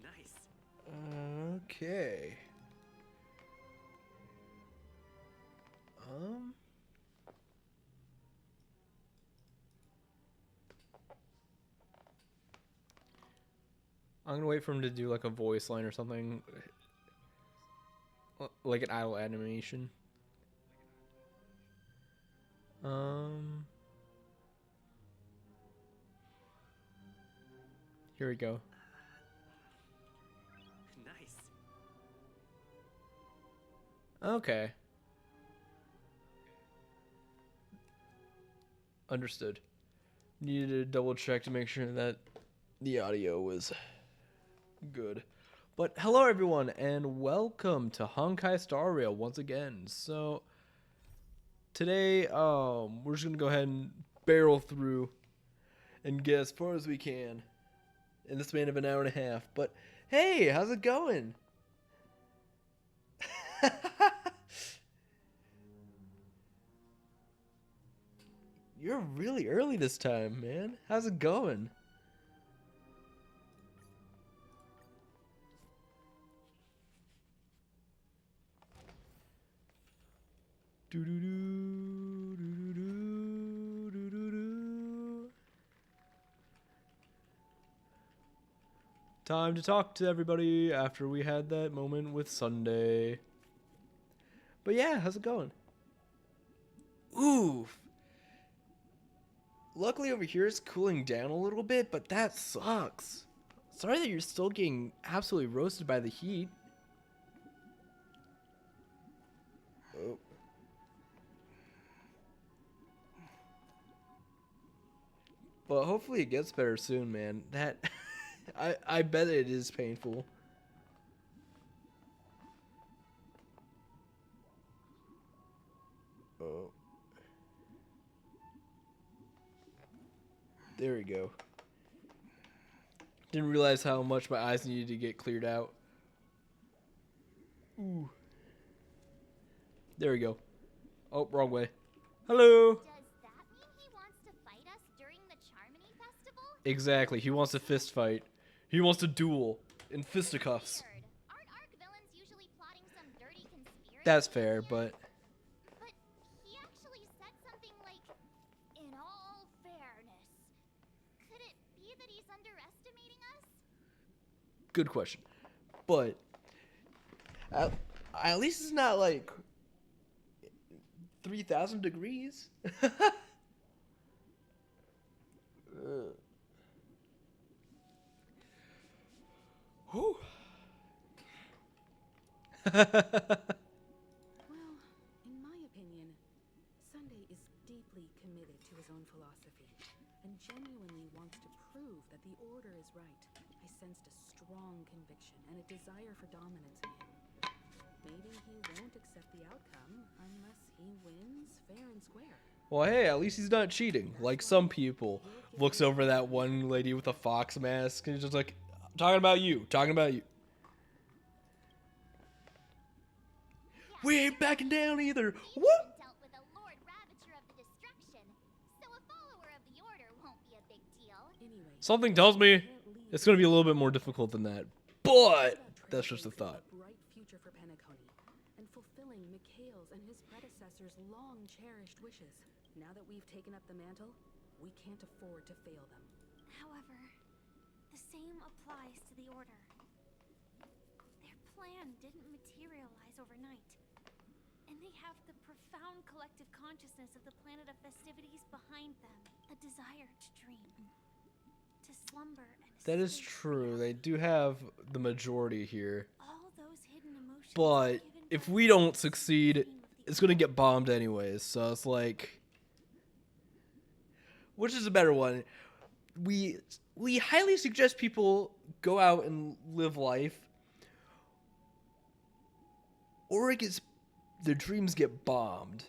Nice. Okay. I'm gonna wait for him to do like a voice line or something, like an idle animation. Here we go. Nice. Okay. Understood. Needed to double check to make sure that the audio was good. But hello everyone and welcome to Honkai Star Rail once again. So today we're just gonna go ahead and barrel through and get as far as we can in the span of an hour and a half. But hey, how's it going? You're really early this time, man. How's it going? Time to talk to everybody after we had that moment with Sunday. But yeah, how's it going? Oof. Luckily over here it's cooling down a little bit, but that sucks. Sorry that you're still getting absolutely roasted by the heat. Oh. But hopefully it gets better soon, man. That I bet it is painful. Oh. There we go. Didn't realize how much my eyes needed to get cleared out. Ooh. There we go. Oh, wrong way. Hello. Does that mean he wants to fight us during the Charmony Festival? Exactly. He wants a fist fight. He wants to duel in fisticuffs. Weird. Aren't Arc villains usually plotting some dirty conspiracy? That's fair, here? but But he actually said something like, "In all fairness." Could it be that he's underestimating us? good question. But at least it's not like 3,000 degrees. Whew. Well, in my opinion, Sunday is deeply committed to his own philosophy and genuinely wants to prove that the order is right. I sensed a strong conviction and a desire for dominance in him. Maybe he won't accept the outcome unless he wins fair and square. Well, hey, at least he's not cheating. Like some people. Looks over that one lady with a fox mask and he's just like, talking about you, talking about you. We ain't backing down either. He's Whoop! been dealt with a Lord Ravager of the Destruction, so a follower of the order won't be a big deal. Anyway, Something tells me it's going to be a little bit more difficult than that. But that's just a thought. bright future for Penacony and fulfilling Mikhail's and his predecessors' long-cherished wishes. Now that we've taken up the mantle, we can't afford to fail them. However, the same applies to the order. Their plan didn't materialize overnight. And they have the profound collective consciousness of the planet of festivities behind them. A desire to dream. To slumber and That is escape true. They reality. do have the majority here. All those hidden emotions But given if birth we to don't the succeed, dream of the it's going to order. get bombed anyways. So it's like, which is a better one? We highly suggest people go out and live life, or it gets their dreams get bombed.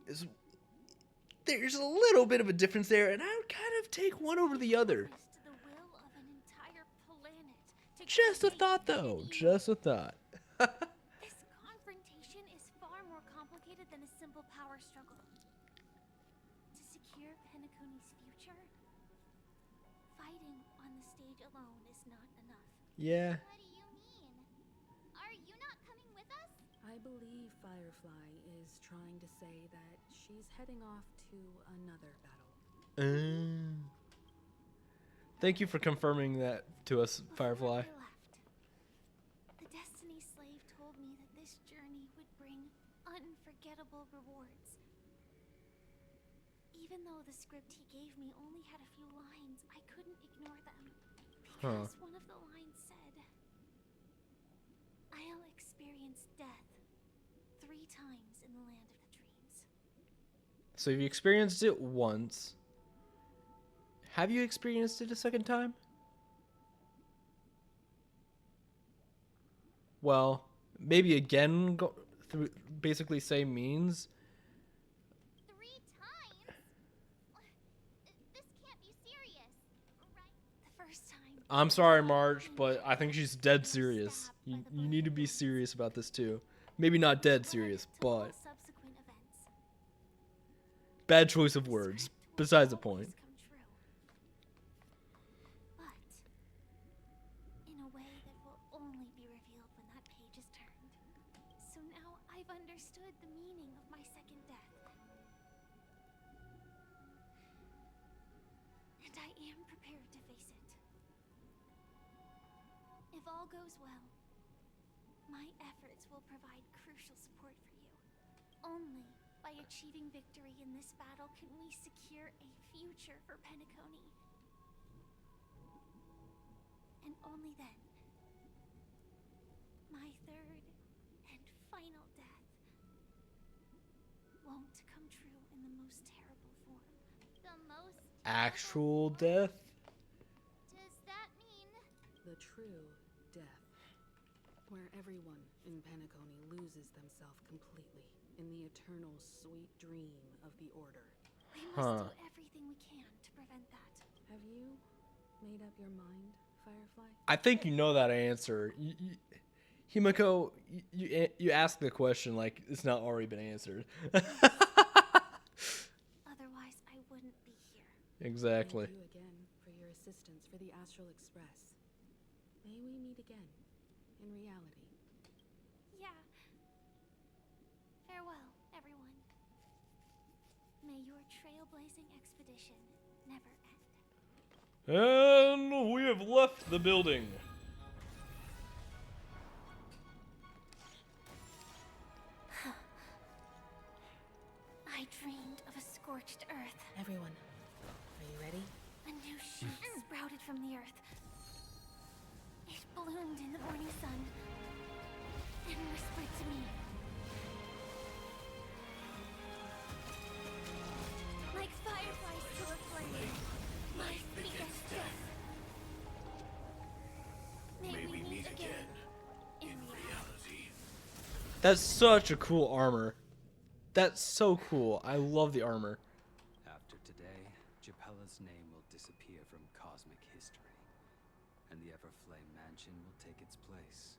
There's a little bit of a difference there, and I would kind of take one over the other. To the will of an entire planet to Just a create thought, though. infinity. Just a thought. This confrontation is far more complicated than a simple power struggle. To secure Penacony's future, fighting on the stage alone is not enough. Yeah. What do you mean? Are you not coming with us? I believe Firefly is trying to say that she's heading off to another battle. Thank you for confirming that to us, Firefly. Before I left, the Destiny Slave told me that this journey would bring unforgettable rewards. Even though the script he gave me only had a few lines, I couldn't ignore them. Because one of the lines said, I'll experience death 3 times in the land of the dreams. So you've experienced it once. Have you experienced it a second time? Well, maybe again go through basically same means. 3 times? This can't be serious, right? The first time. I'm sorry, Marge, but I think she's dead serious. You need to be serious about this too. Maybe not dead serious, but Subsequent events. bad choice of words. Besides the point. But in a way that will only be revealed when that page is turned. So now I've understood the meaning of my second death. And I am prepared to face it. If all goes well, my efforts will provide crucial support for you. Only by achieving victory in this battle can we secure a future for Penacony. And only then, my third and final death won't come true in the most terrible form. The most Actual death? Does that mean The true death, where everyone in Penacony loses themselves completely in the eternal sweet dream of the Order. we must do everything we can to prevent that? Have you made up your mind, Firefly? I think you know that answer. Himiko, you ask the question like it's not already been answered. Otherwise, I wouldn't be here. Exactly. Thank you again for your assistance for the Astral Express. May we meet again, in reality. Yeah. Farewell, everyone. May your trailblazing expedition never end. And we have left the building. I dreamed of a scorched earth. Everyone, are you ready? A new shoot sprouted from the earth. It bloomed in the morning sun and whispered to me. Like fireflies to a flame, my biggest death. May we meet again in reality. That's such a cool armor. That's so cool. I love the armor. After today, Japella's name will disappear from cosmic history, and the Everflame Mansion will take its place.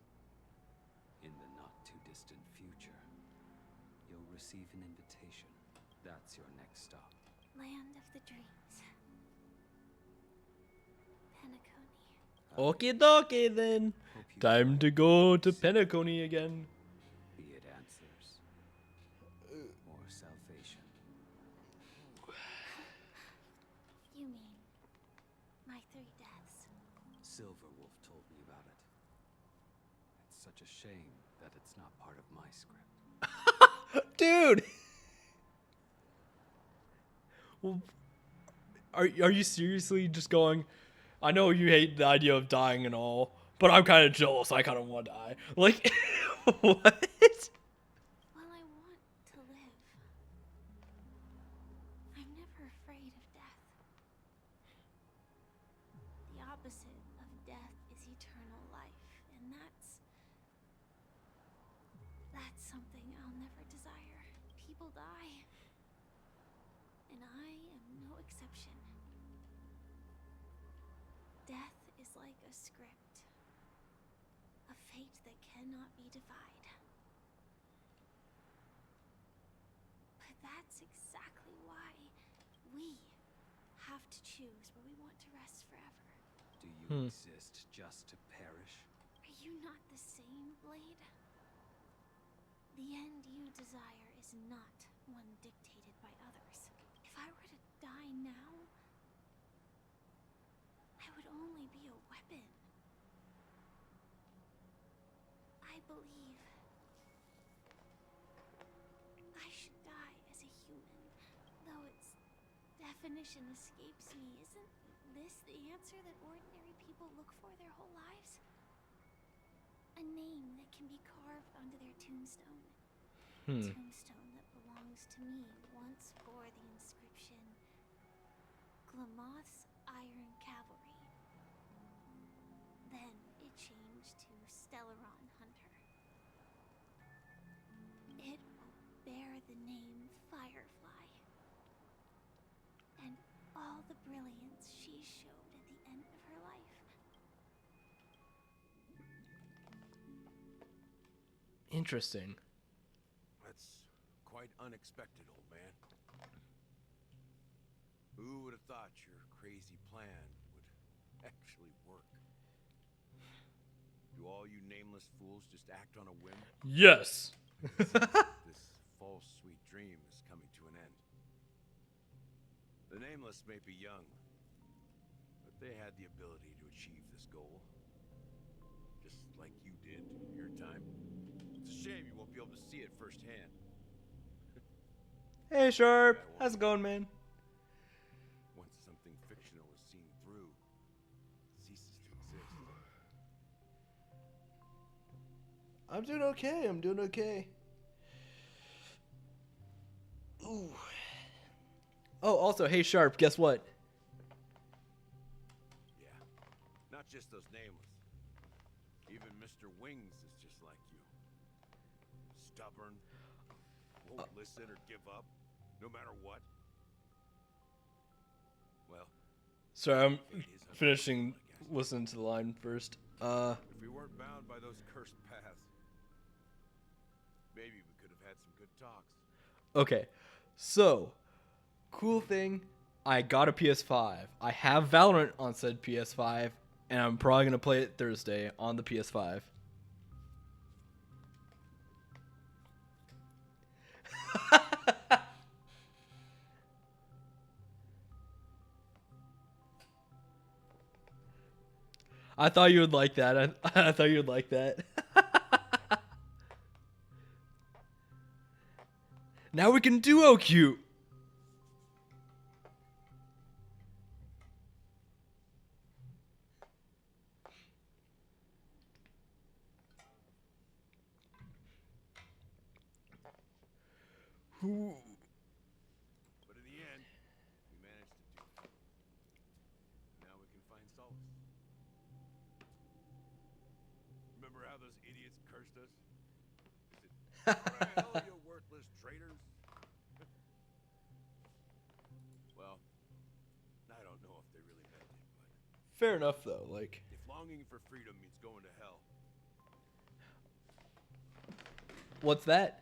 In the not-too-distant future, you'll receive an invitation. That's your next stop. Land of the dreams. Penacony. Okie dokie then. Hope you Time to go to Penacony again. be it answers or salvation. You mean my 3 deaths? Silverwolf told me about it. It's such a shame that it's not part of my script. Dude. Well, are you seriously just going, I know you hate the idea of dying and all, but I'm kind of jealous. I kind of want to die. Like, what? Well, I want to live. I'm never afraid of death. The opposite of death is eternal life, and that's something I'll never desire. People die, and I am no exception. Death is like a script, a fate that cannot be defied. But that's exactly why we have to choose where we want to rest forever. Do you exist just to perish? Are you not the same, Blade? The end you desire is not one dictated by others. If I were to die now, I would only be a weapon. I believe I should die as a human, though its definition escapes me. Isn't this the answer that ordinary people look for their whole lives? A name that can be carved onto their tombstone. A tombstone that belongs to me once bore the inscription, Glamoth's Iron Cavalry. Then it changed to Stellaron Hunter. It will bear the name Firefly. And all the brilliance she showed at the end of her life. Interesting. That's quite unexpected, old man. Who would have thought your crazy plan would actually work? Do all you nameless fools just act on a whim? Yes. This false sweet dream is coming to an end. The nameless may be young, but they had the ability to achieve this goal. Just like you did in your time. It's a shame you won't be able to see it firsthand. Hey, Sharp. How's it going, man? Once something fictional is seen through, it ceases to exist. I'm doing okay. I'm doing okay. Ooh. Oh, also, hey, Sharp, guess what? Yeah, not just those nameless. Even Mr. Wings is just like you. Stubborn, won't listen or give up, no matter what. Well, Sorry, I'm fate is finishing unpredictable, I guess. listening to the line first. If we weren't bound by those cursed paths, maybe we could have had some good talks. Okay, so, cool thing, I got a PS5. I have Valorant on said PS5, and I'm probably going to play it Thursday on the PS5. I thought you would like that. I thought you would like that. Now we can duo cute. Ooh. But in the end, we managed to do it. Now we can find solace. Remember how those idiots cursed us? They said, "Well, you worthless traitors." Well, I don't know if they really meant it, but Fair enough, though. Like, if longing for freedom means going to hell, what's that?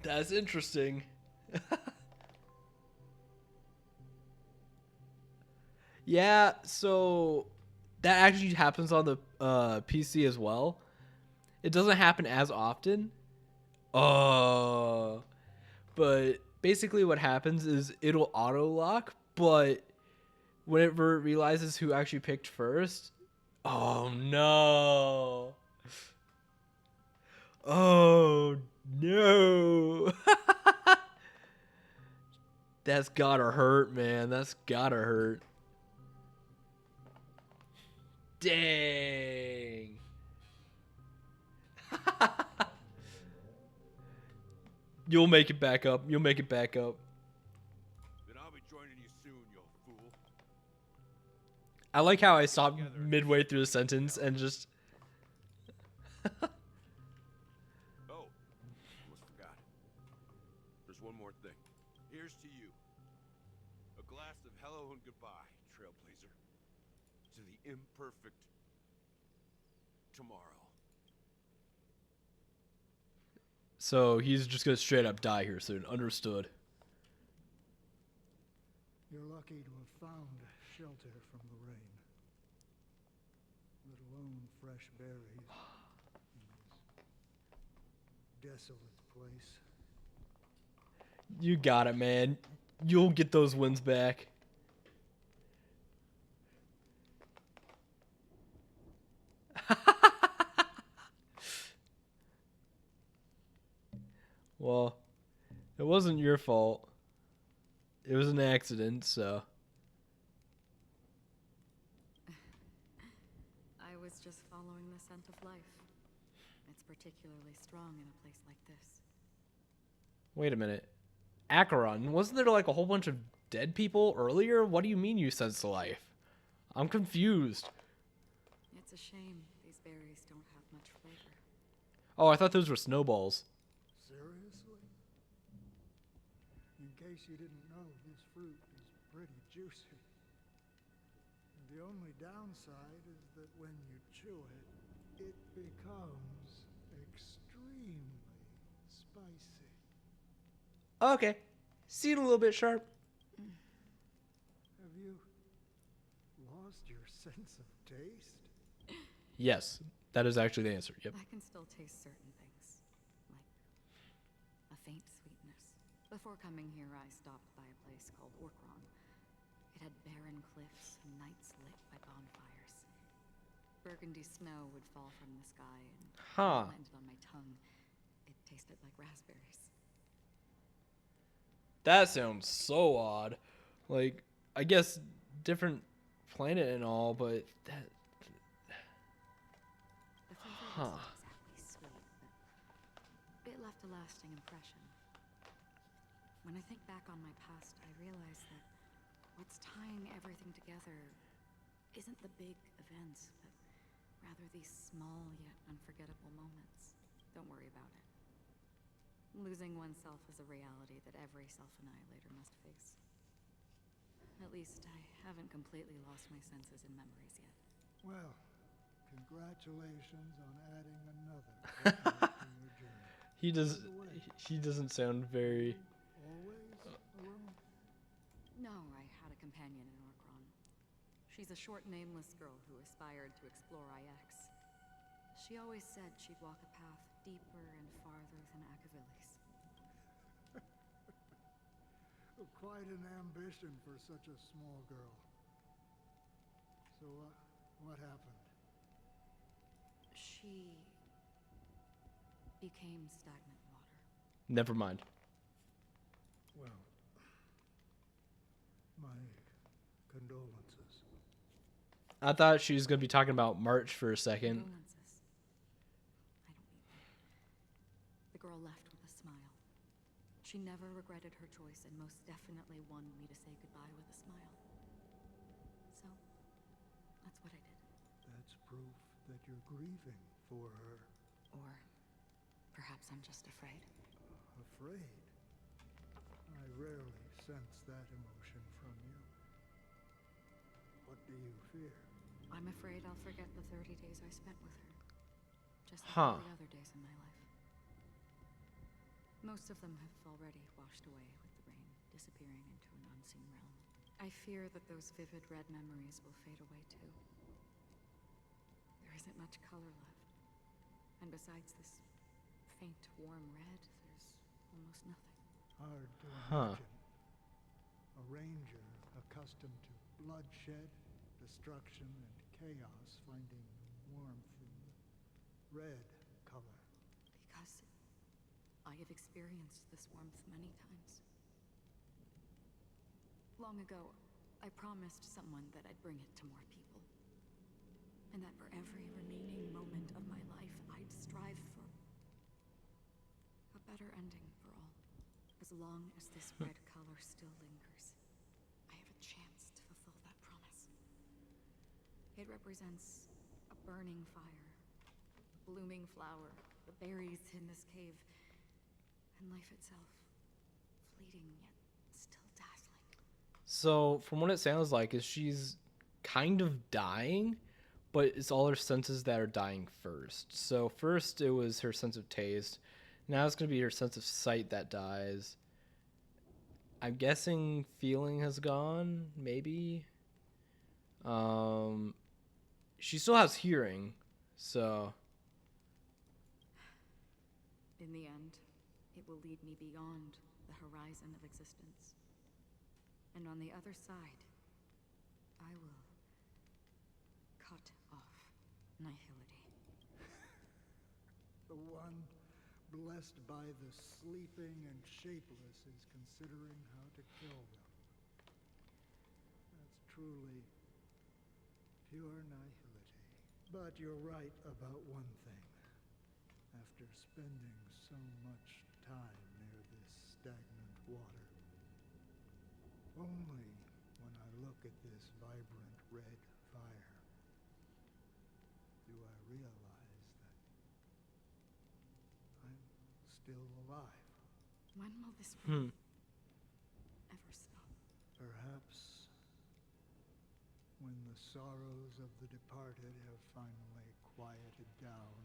That's interesting. Yeah, so that actually happens on the PC as well. It doesn't happen as often. Oh, but basically what happens is it'll auto lock, but whenever it realizes who actually picked first, oh no. Oh no. That's gotta hurt, man. That's gotta hurt. Dang. You'll make it back up. You'll make it back up. then I'll be joining you soon, you fool. I like how I stopped midway through the sentence and just... There's one more thing. Here's to you. A glass of hello and goodbye, Trailblazer. To the imperfect tomorrow. So he's just gonna straight up die here soon. Understood. You're lucky to have found shelter from the rain. Let alone fresh berries in this desolate place. You got it, man. You'll get those wins back. Well, it wasn't your fault. It was an accident, so. I was just following the scent of life. It's particularly strong in a place like this. Wait a minute. Acharon, wasn't there like a whole bunch of dead people earlier? What do you mean you sense life? I'm confused. It's a shame these berries don't have much flavor. Oh, I thought those were snowballs. Seriously? In case you didn't know, this fruit is pretty juicy. The only downside is that when you chew it, it becomes extremely spicy. Okay. See it a little bit sharp. Have you lost your sense of taste? Yes, that is actually the answer. Yep. I can still taste certain things, like a faint sweetness. Before coming here, I stopped by a place called Acharon. It had barren cliffs and nights lit by bonfires. Burgundy snow would fall from the sky and when it landed on my tongue, it tasted like raspberries. That sounds so odd. Like, I guess different planet and all, but that. The flavor wasn't exactly sweet, but it left a lasting impression. When I think back on my past, I realize that what's tying everything together isn't the big events, but rather these small yet unforgettable moments. Don't worry about it. Losing oneself is a reality that every self-annihilator must face. At least I haven't completely lost my senses and memories yet. Well, congratulations on adding another bookmark to your journey. He doesn't sound very. Always alone? No, I had a companion in Acharon. She's a short, nameless girl who aspired to explore IX. She always said she'd walk a path deeper and farther than Obilisk. Quite an ambition for such a small girl. So, what happened? She became stagnant water. Never mind. Well, my condolences. I thought she was gonna be talking about March for a second. Condolences. I don't need them. The girl left with a smile. She never regretted her choice and most definitely wanted me to say goodbye with a smile. So, that's what I did. That's proof that you're grieving for her. Or perhaps I'm just afraid. Afraid? I rarely sense that emotion from you. What do you fear? I'm afraid I'll forget the 30 days I spent with her. Just like all the other days in my life. Most of them have already washed away with the rain, disappearing into an unseen realm. I fear that those vivid red memories will fade away too. There isn't much color left. And besides this faint, warm red, there's almost nothing. Hard to imagine. A ranger accustomed to bloodshed, destruction, and chaos finding warmth in the red color. Because I have experienced this warmth many times. Long ago, I promised someone that I'd bring it to more people. And that for every remaining moment of my life, I'd strive for a better ending for all. As long as this red color still lingers, I have a chance to fulfill that promise. It represents a burning fire, a blooming flower, the berries in this cave, and life itself. fleeting yet still dazzling. So, from what it sounds like, is she's kind of dying, but it's all her senses that are dying first. So, first it was her sense of taste. Now it's going to be her sense of sight that dies. I'm guessing feeling has gone, maybe. She still has hearing, so In the end, it will lead me beyond the horizon of existence. And on the other side, I will cut off nihility. The one blessed by the sleeping and shapeless is considering how to kill them. That's truly pure nihility. But you're right about one thing. After spending so much time near this stagnant water, only when I look at this vibrant red fire do I realize that I'm still alive. When will this rain ever stop? Perhaps when the sorrows of the departed have finally quieted down,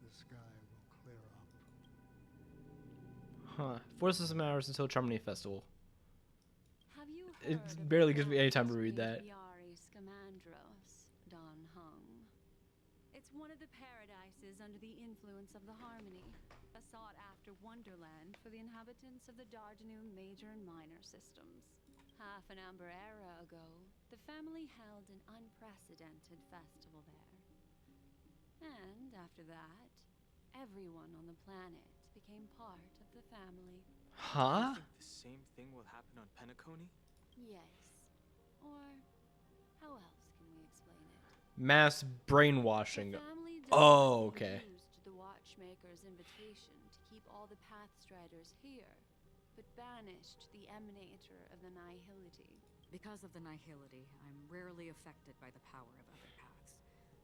the sky will clear up. huh. Forces of hours until Charmony Festival. Have you It heard of barely the gives me any time to read Great that. Yari Scamandros, Don Hung? It's one of the paradises under the influence of the Harmony, a sought-after wonderland for the inhabitants of the Dardanu Major and Minor systems. Half an amber era ago, the family held an unprecedented festival there. And after that, everyone on the planet became part of the family. Huh? Do you think the same thing will happen on Penacony? Yes. Or how else can we explain it? Mass brainwashing. The family Oh, deliberately okay. used the Watchmaker's invitation to keep all the Pathstriders here, but banished the Emanator of the Nihility. Because of the nihility, I'm rarely affected by the power of other paths,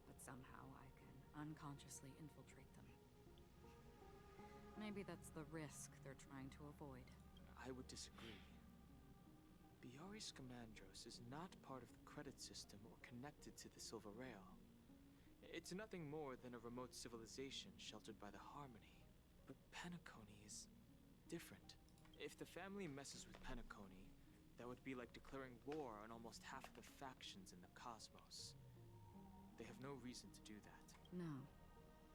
but somehow I can unconsciously infiltrate them. Maybe that's the risk they're trying to avoid. I would disagree. Biari Scamandros is not part of the credit system or connected to the Silver Rail. It's nothing more than a remote civilization sheltered by the Harmony. But Penacony is different. If the family messes with Penacony, that would be like declaring war on almost half of the factions in the cosmos. They have no reason to do that. No,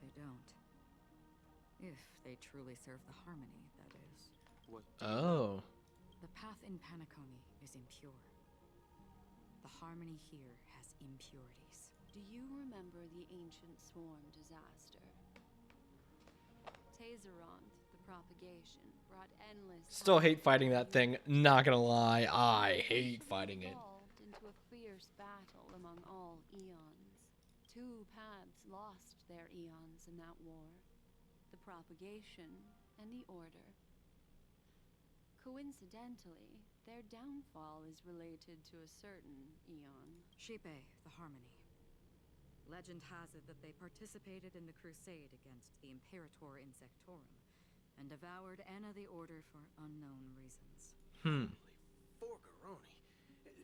they don't. If they truly serve the Harmony, that is. What? Oh. The path in Penacony is impure. The Harmony here has impurities. Do you remember the ancient swarm disaster? Tazeront, the propagation, brought endless... Still hate fighting that thing. Not gonna lie, I hate fighting it. Evolved into a fierce battle among all eons. Two paths lost their eons in that war. The propagation and the order. Coincidentally, their downfall is related to a certain eon. Shipe, the Harmony. Legend has it that they participated in the crusade against the Imperator Insectorum and devoured Anna the Order for unknown reasons. Hmm. Forgaroni.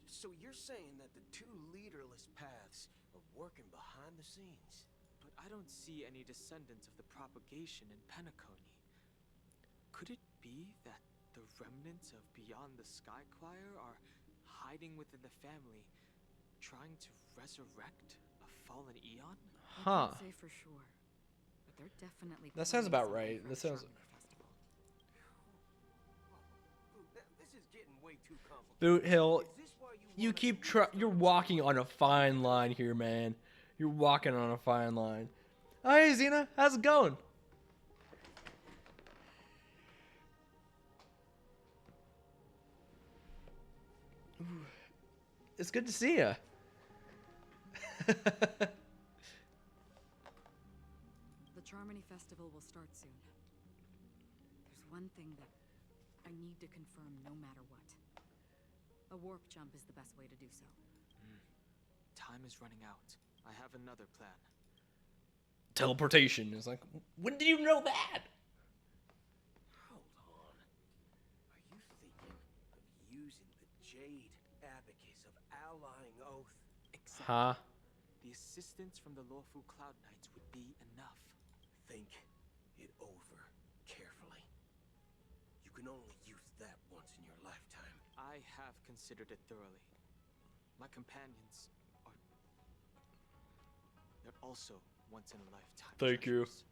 So you're saying that the two leaderless paths are working behind the scenes? But I don't see any descendants of the propagation in Penacony. Could it be that the remnants of Beyond the Sky Choir are hiding within the family, trying to resurrect a fallen eon? Huh. I can't say for sure, but they're definitely. That sounds planning about something right. for That the sounds. Charming Festival. This is getting way too complicated. Boot Hill, Is this why you wanna keep do this you're for walking on a fine line here, man. You're walking on a fine line. Oh, hey, Xena, how's it going? Ooh, it's good to see you. The Charmony Festival will start soon. There's one thing that I need to confirm no matter what. A warp jump is the best way to do so. Time is running out. I have another plan. Teleportation is like, when did you know that? Oh, abacus of allying oath. Exactly. Huh? The assistance from the lawful Cloud Knights would be enough. Think it over carefully. You can only use that once in your lifetime. I have considered it thoroughly. My companions are... They're also once-in-a-lifetime Thank you. treasures.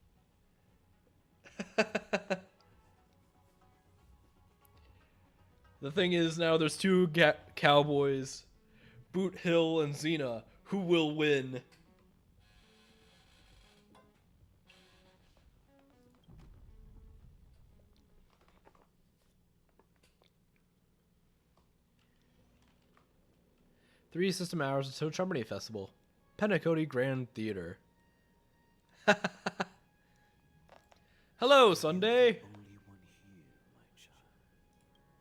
The thing is, now there's two cowboys, Boot Hill and Xena. Who will win? Three system hours until Charmony Festival. Penacody Grand Theater. Hello, Sunday. Only one here, my child.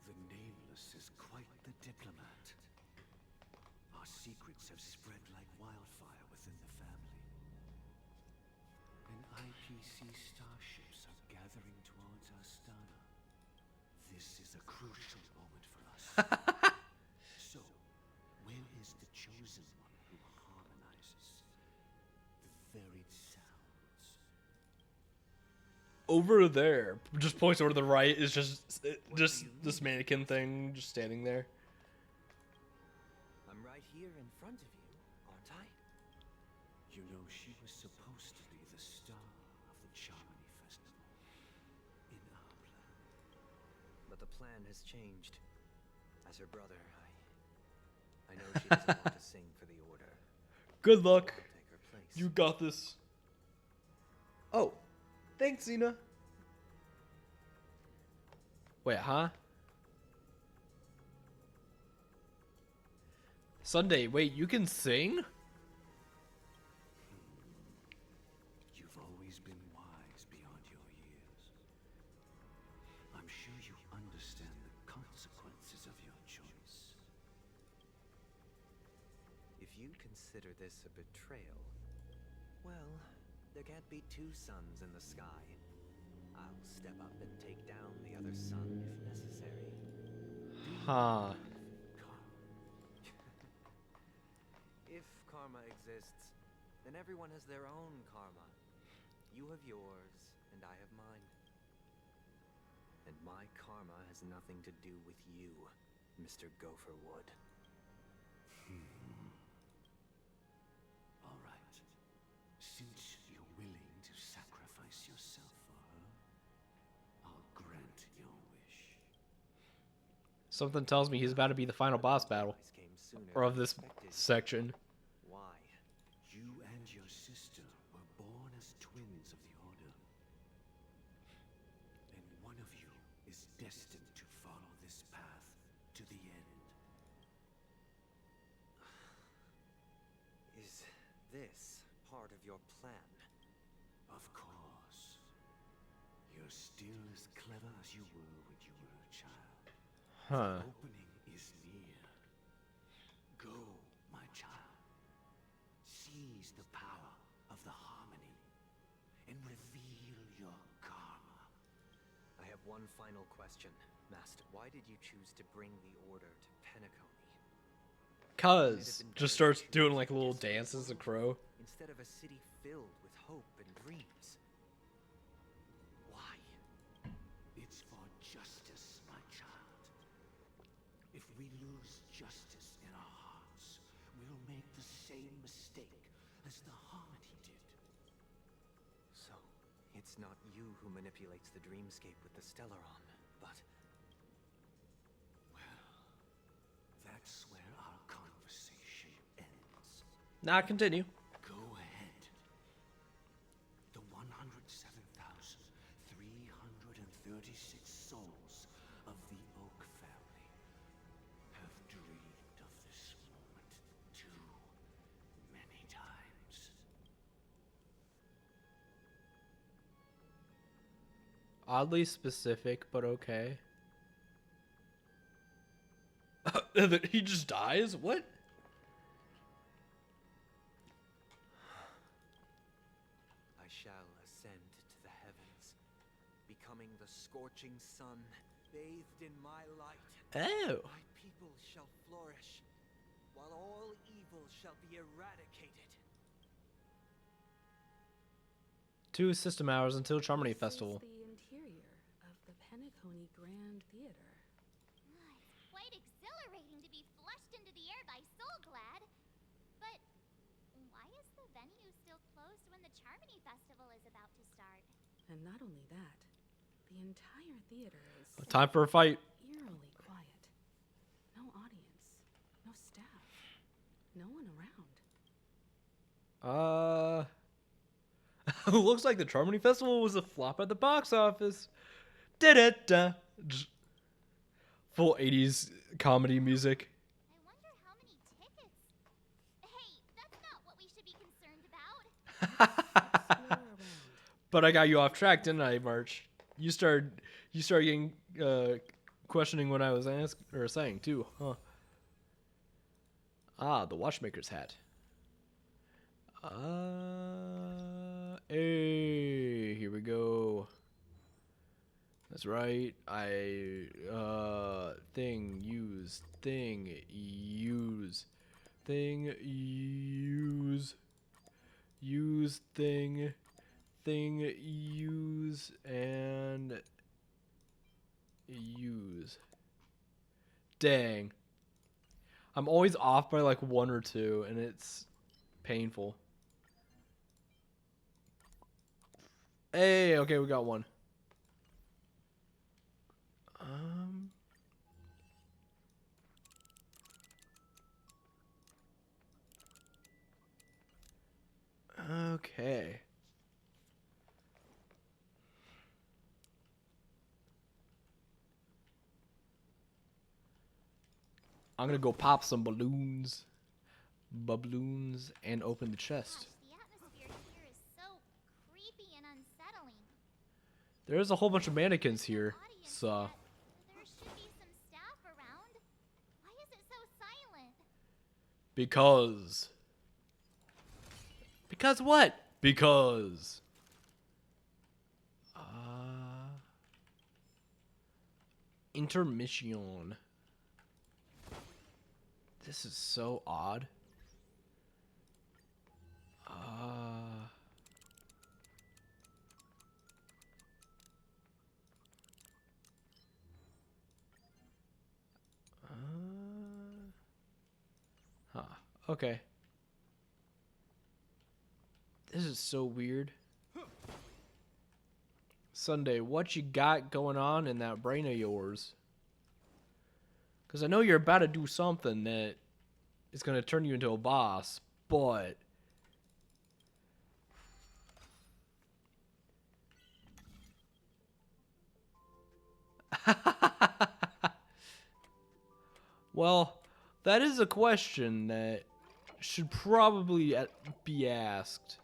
The Nameless is quite the diplomat. Our secrets have spread like wildfire within the family. And IPC starships are gathering towards Astana. This is a crucial moment for us. So, where is the chosen one who harmonizes the varied sounds? Over there, just points over to the right, is just this mannequin thing just standing there. I'm right here in front of you, aren't I? You know, she was supposed to be the star of the Charmony Festival. In our plan. But the plan has changed. As her brother, I know she doesn't want to sing for the order. Good So luck. I'll take her place. You got this. Oh, thanks, Xena. Wait, huh? Sunday, wait, you can sing? You've always been wise beyond your years. I'm sure you understand the consequences of your choice. If you consider this a betrayal, well, there can't be two suns in the sky. I'll step up and take down the other sun if necessary. Huh. If karma exists, then everyone has their own karma. You have yours, and I have mine. And my karma has nothing to do with you, Mr. Gopherwood. All right. Since you're willing to sacrifice yourself for her, I'll grant your wish. Something tells me he's about to be the final boss battle. Sacrifice came sooner Or of than this expected. section. Why? You and your sister were born as twins of the Order. And one of you is destined to follow this path to the end. Is this part of your plan? Of course. You're still as clever as you were when you were a child. Huh. The opening is near. Go, my child. Seize the power of the harmony and reveal your karma. I have one final question, Master. Why did you choose to bring the order to Penacony? Cuz just starts doing like little dances, a crow. Instead of a city filled with hope and dreams. Why? It's for justice, my child. If we lose justice in our hearts, we'll make the same mistake as the harmony did. So, it's not you who manipulates the dreamscape with the Stellaron, but... Well, that's where our conversation ends. Nah, continue. Go ahead. The 107,336 souls of the Oak family have dreamed of this moment too many times. Oddly specific, but okay. He just dies? What? I shall ascend to the heavens, becoming the scorching sun, bathed in my light. Oh. My people shall flourish, while all evil shall be eradicated. 2 system hours until Charmony Festival. This is the interior of the Penacony Grand Theater. It's quite exhilarating to be flushed into the air by Soulglad. But why is the venue still closed when the Charmony Festival is about to start? And not only that, the entire theater is Time for a fight. eerily quiet. No audience, no staff, no one around. Looks like the Charmony Festival was a flop at the box office. Da-da-da. Full 80s comedy music. I wonder how many tickets. Hey, that's not what we should be concerned about. Explore around. But I got you off track, didn't I, March? You started getting questioning what I was saying too, huh? Ah, the watchmaker's hat. Hey, here we go. That's right. Thing, use, and use. Dang. I'm always off by like 1 or 2, and it's painful. Hey, okay, we got one. Okay. I'm gonna go pop some balloons, and open the chest. Gosh, the atmosphere here is so creepy and unsettling. There's a whole bunch of mannequins here, Audience so yet. There should be some staff around. Why is it so silent? because what? Because intermission. This is so odd. Huh. Okay. This is so weird. Sunday, what you got going on in that brain of yours? Because I know you're about to do something that is going to turn you into a boss, but... Well, that is a question that should probably be asked.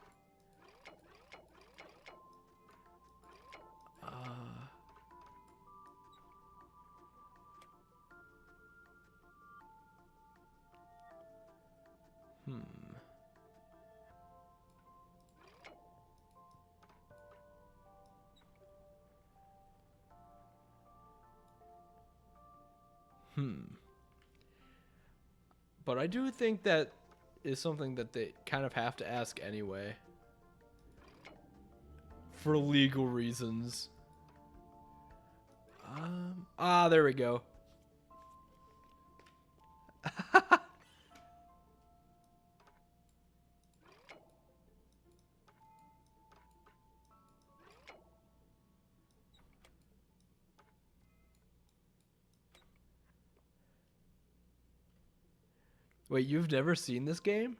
But I do think that is something that they kind of have to ask anyway. For legal reasons. There we go. Wait, you've never seen this game?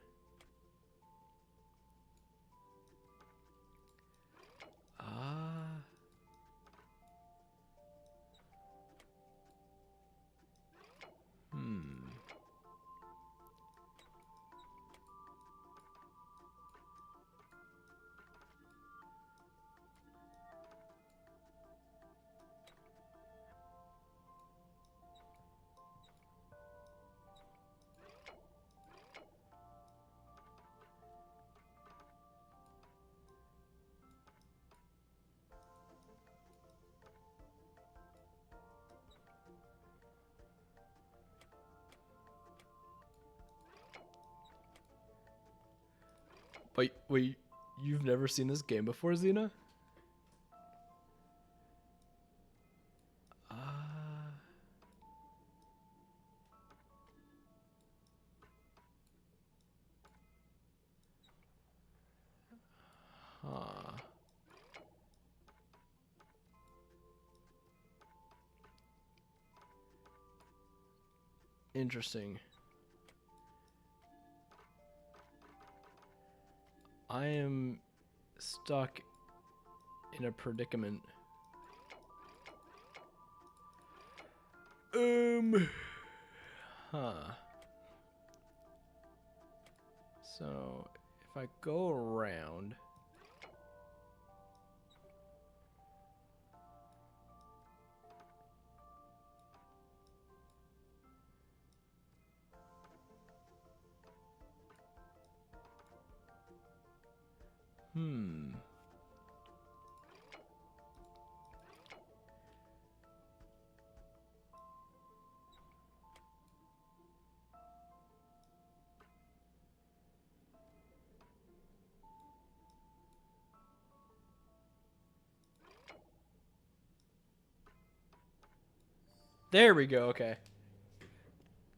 Wait, you've never seen this game before, Xena? Huh. Interesting. I am stuck in a predicament. Huh. So, if I go around... There we go, okay.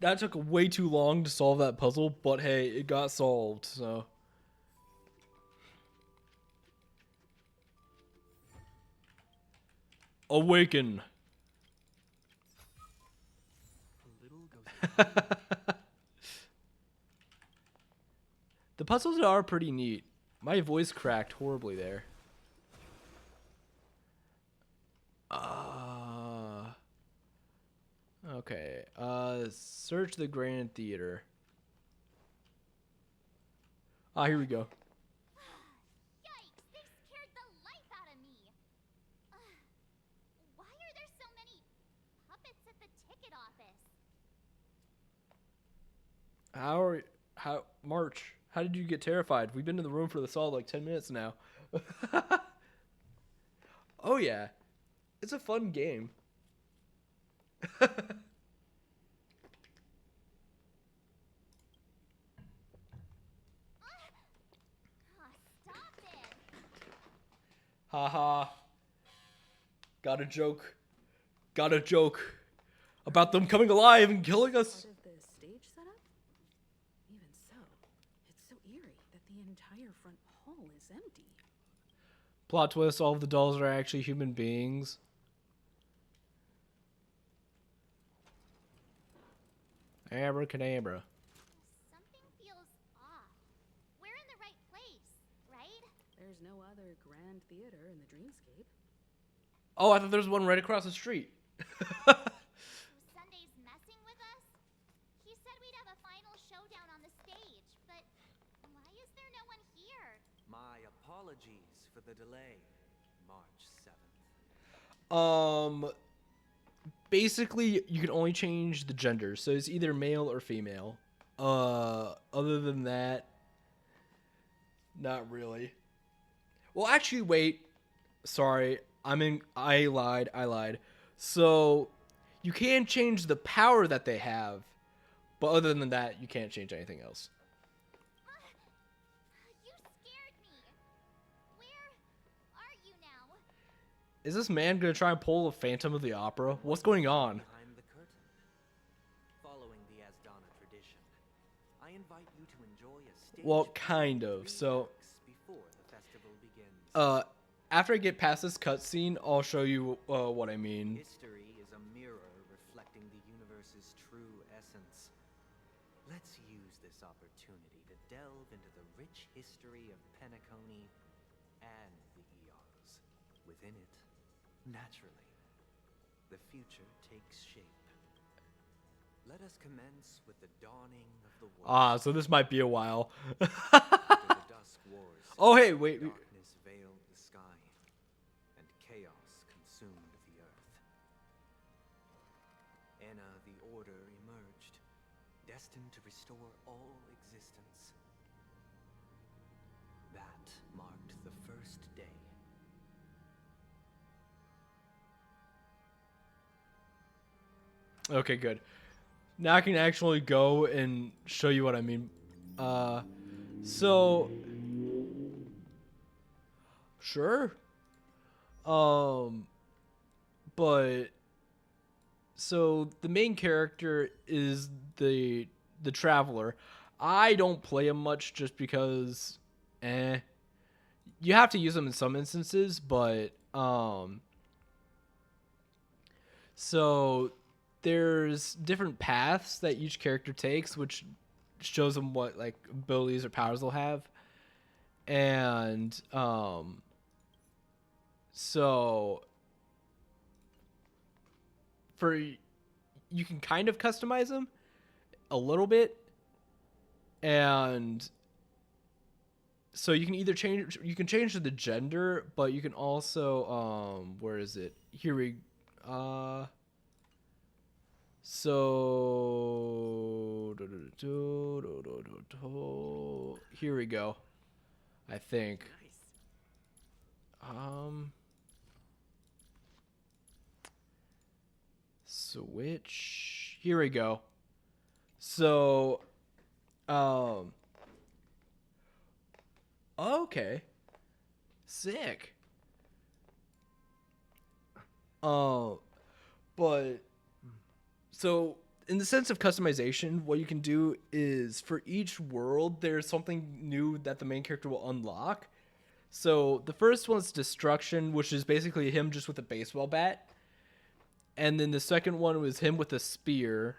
That took way too long to solve that puzzle, but hey, it got solved, so... Awaken. The puzzles are pretty neat. My voice cracked horribly there. Okay. Search the Grand Theater. Ah, here we go. Yikes! They scared the life out of me. Why are there so many puppets at the ticket office? March, how did you get terrified? We've been in the room for the solid like 10 minutes now. Oh yeah. It's a fun game. Stop it! Haha. Got a joke. Got a joke about them coming alive and killing us. Part of the stage setup? Even so, it's so eerie that the entire front hall is empty. Plot twist, all of the dolls are actually human beings. Abracadabra. Something feels off. We're in the right place, right? There's no other grand theater in the dreamscape. Oh, I thought there was one right across the street. Sunday's messing with us? He said we'd have a final showdown on the stage, but why is there no one here? My apologies for the delay, March 7th. Basically, you can only change the gender, so it's either male or female. Other than that, not really. Well, actually, wait. Sorry, I lied. So, you can change the power that they have, but other than that, you can't change anything else. You scared me. Where are you now? Is this man gonna try and pull a Phantom of the Opera? What's going on? Behind the curtain. Following the Asdana tradition, I invite you to enjoy a stage Well, play kind of of. 3 So, acts before the festival begins. after I get past this cutscene, I'll show you what I mean. History is a mirror reflecting the universe's true essence. Let's use this opportunity to delve into the rich history of Penacony and the Eons. Within it, naturally, the future takes shape. Let us commence with the dawning of the world. Ah, so this might be a while. After the Dusk Wars, Oh, hey, wait. darkness veiled the sky, and chaos consumed the earth. Enna the Order emerged, destined to restore all existence. That marked the first day. Okay, good. Now I can actually go and show you what I mean. So Sure. But so the main character is the traveler. I don't play him much just because you have to use them in some instances, but so there's different paths that each character takes, which shows them what like abilities or powers they'll have. And so for you can kind of customize them a little bit, and so you can either change the gender, but you can also where is it? Here we so here we go. I think switch. Here we go. So okay. Sick. But so in the sense of customization, what you can do is for each world, there's something new that the main character will unlock. So the first one's destruction, which is basically him just with a baseball bat. And then the second one was him with a spear.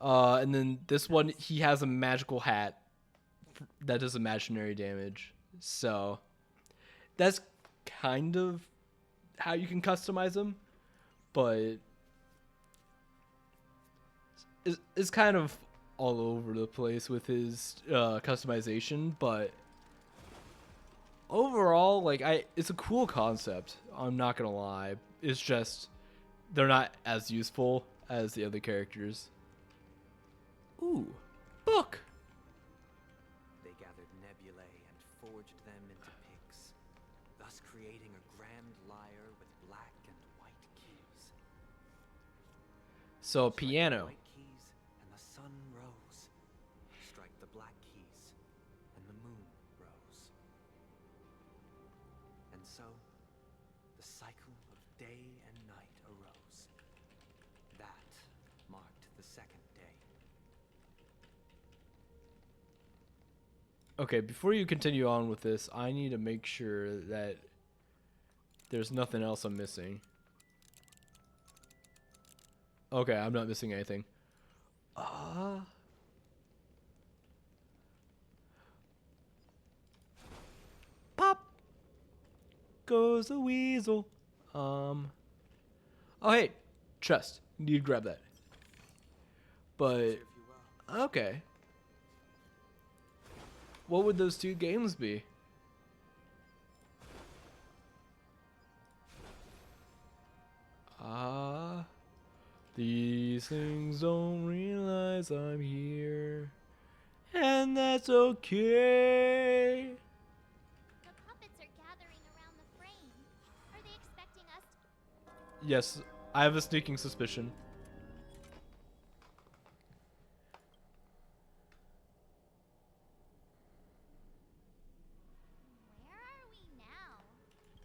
And then this one, he has a magical hat that does imaginary damage. So that's kind of how you can customize him. But it's kind of all over the place with his customization. But overall, like it's a cool concept. I'm not gonna lie. It's just they're not as useful as the other characters. Ooh, book. They gathered nebulae and forged them into picks, thus creating a grand lyre with black and white keys. So Strike the piano. white keys and the sun rose. Strike the black keys and the moon rose. And so, the cycle of day and night arose. That marked the second day. Okay, before you continue on with this, I need to make sure that there's nothing else I'm missing. Okay, I'm not missing anything. Pop goes the weasel. Oh hey, chest. Need to grab that. But okay. What would those two games be? These things don't realize I'm here. And that's okay. The puppets are gathering around the frame. Are they expecting us? Yes, I have a sneaking suspicion. Where are we now?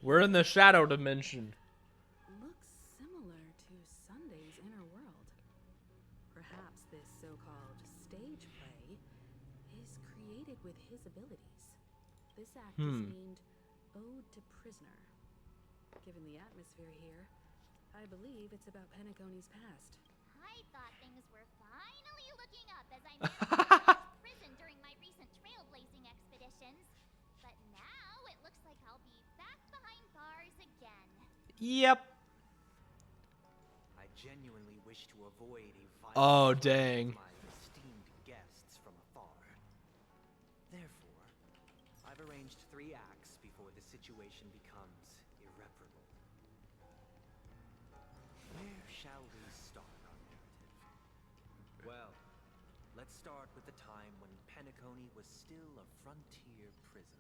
We're in the shadow dimension. Looks similar to Sunday's inner world. Perhaps this so-called stage play is created with his abilities. This act is named Ode to Prisoner. Given the atmosphere here, I believe it's about Penacony's past. I thought things were finally looking up as I managed to escape prison during my recent trailblazing expeditions. But now it looks like I'll be back behind bars again. Yep. I genuinely wish to avoid a violent Oh, clash dang. with my esteemed guests from afar. Therefore, I've arranged 3 acts before the situation becomes irreparable. Where shall we start our narrative? Well, let's start with the time when Penacony was still a frontier prison.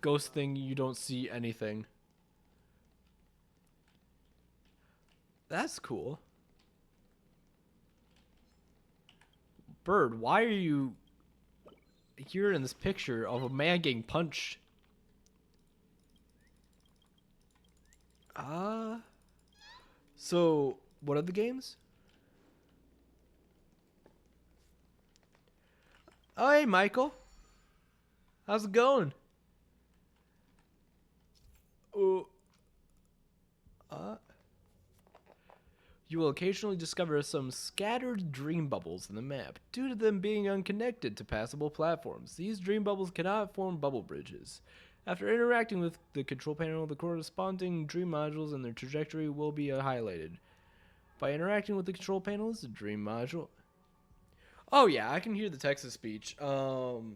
Ghost thing, you don't see anything. That's cool. Bird, why are you here in this picture of a man getting punched. So what are the games? Oh, hey, Michael. How's it going? Oh. You will occasionally discover some scattered dream bubbles in the map due to them being unconnected to passable platforms. These dream bubbles cannot form bubble bridges. After interacting with the control panel, the corresponding dream modules and their trajectory will be highlighted. By interacting with the control panel is the dream module. Oh yeah, I can hear the text-to-speech. Okay.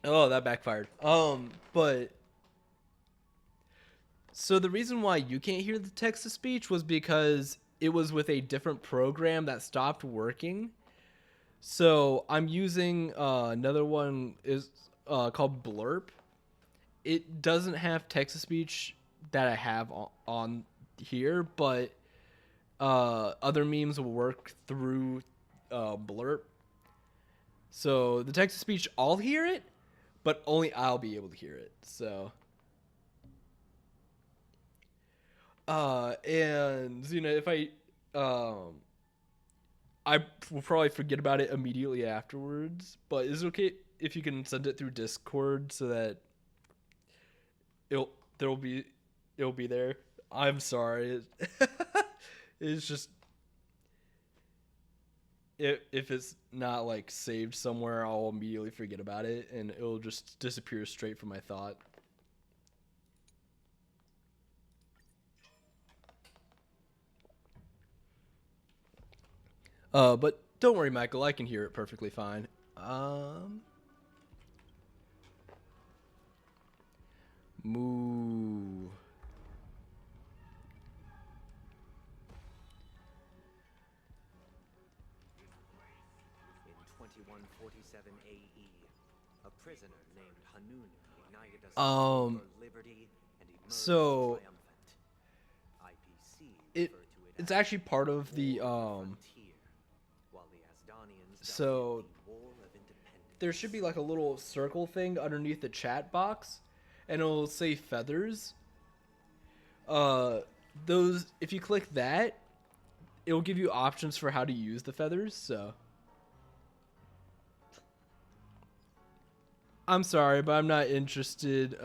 Oh, that backfired. But so the reason why you can't hear the text to speech was because it was with a different program that stopped working. So I'm using another one is called Blurp. It doesn't have text to speech that I have on here, but other memes will work through Blurp. So the text to speech, I'll hear it, but only I'll be able to hear it. So, and you know, if I will probably forget about it immediately afterwards. But is it okay if you can send it through Discord so that it'll be there? I'm sorry. It's just if it's not like saved somewhere, I'll immediately forget about it and it'll just disappear straight from my thought. But don't worry, Michael, I can hear it perfectly fine. Move. In 2147 AE, a prisoner named Hanun ignited a struggle for liberty and emerged so triumphant. IPC it's actually part of the frontier, while the Asdanians so the War of Independence. there should be like a little circle thing underneath the chat box and it'll say feathers. Those, if you click that, it'll give you options for how to use the feathers. So I'm sorry, but I'm not interested.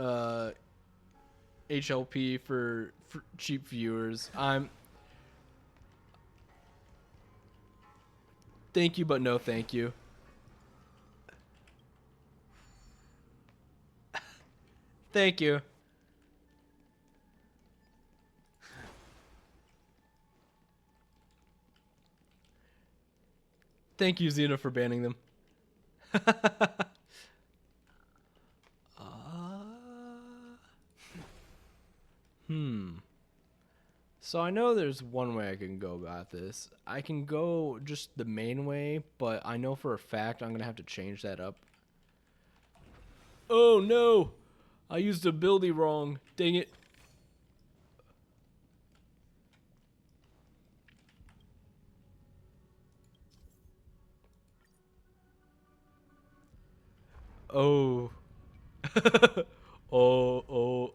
HLP for cheap viewers. Thank you, but no thank you. Thank you. Thank you, Xena, for banning them. So I know there's one way I can go about this. I can go just the main way, but I know for a fact I'm going to have to change that up. Oh no! I used ability wrong. Dang it. Oh. Oh.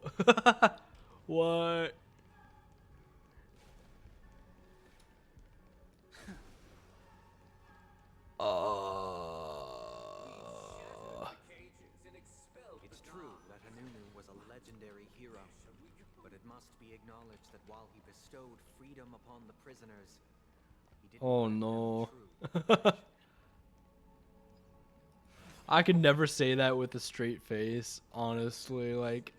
What? It's true that Hanunu was a legendary hero, but it must be acknowledged that while he bestowed freedom upon the prisoners, he didn't Oh grant them no. true knowledge. I could never say that with a straight face, honestly. Like,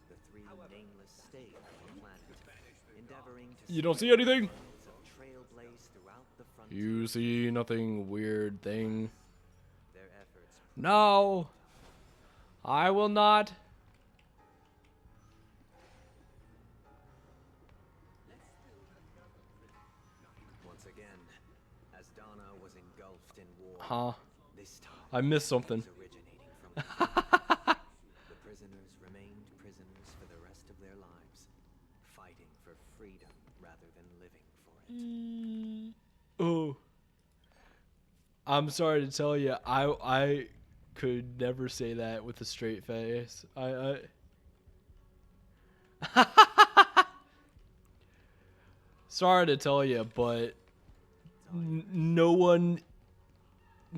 The three nameless stayed on the planet, endeavoring to you don't see anything? trailblaze throughout the frontier. You see nothing weird thing? Their efforts No, I will not. once again, as Donna was engulfed in war. Huh? This time I missed something. it was originating from within. The prison prisoners remained prisoners for the rest of their lives, fighting for freedom rather than living for it. Oh. I'm sorry to tell you, I could never say that with a straight face. Sorry to tell you, but no one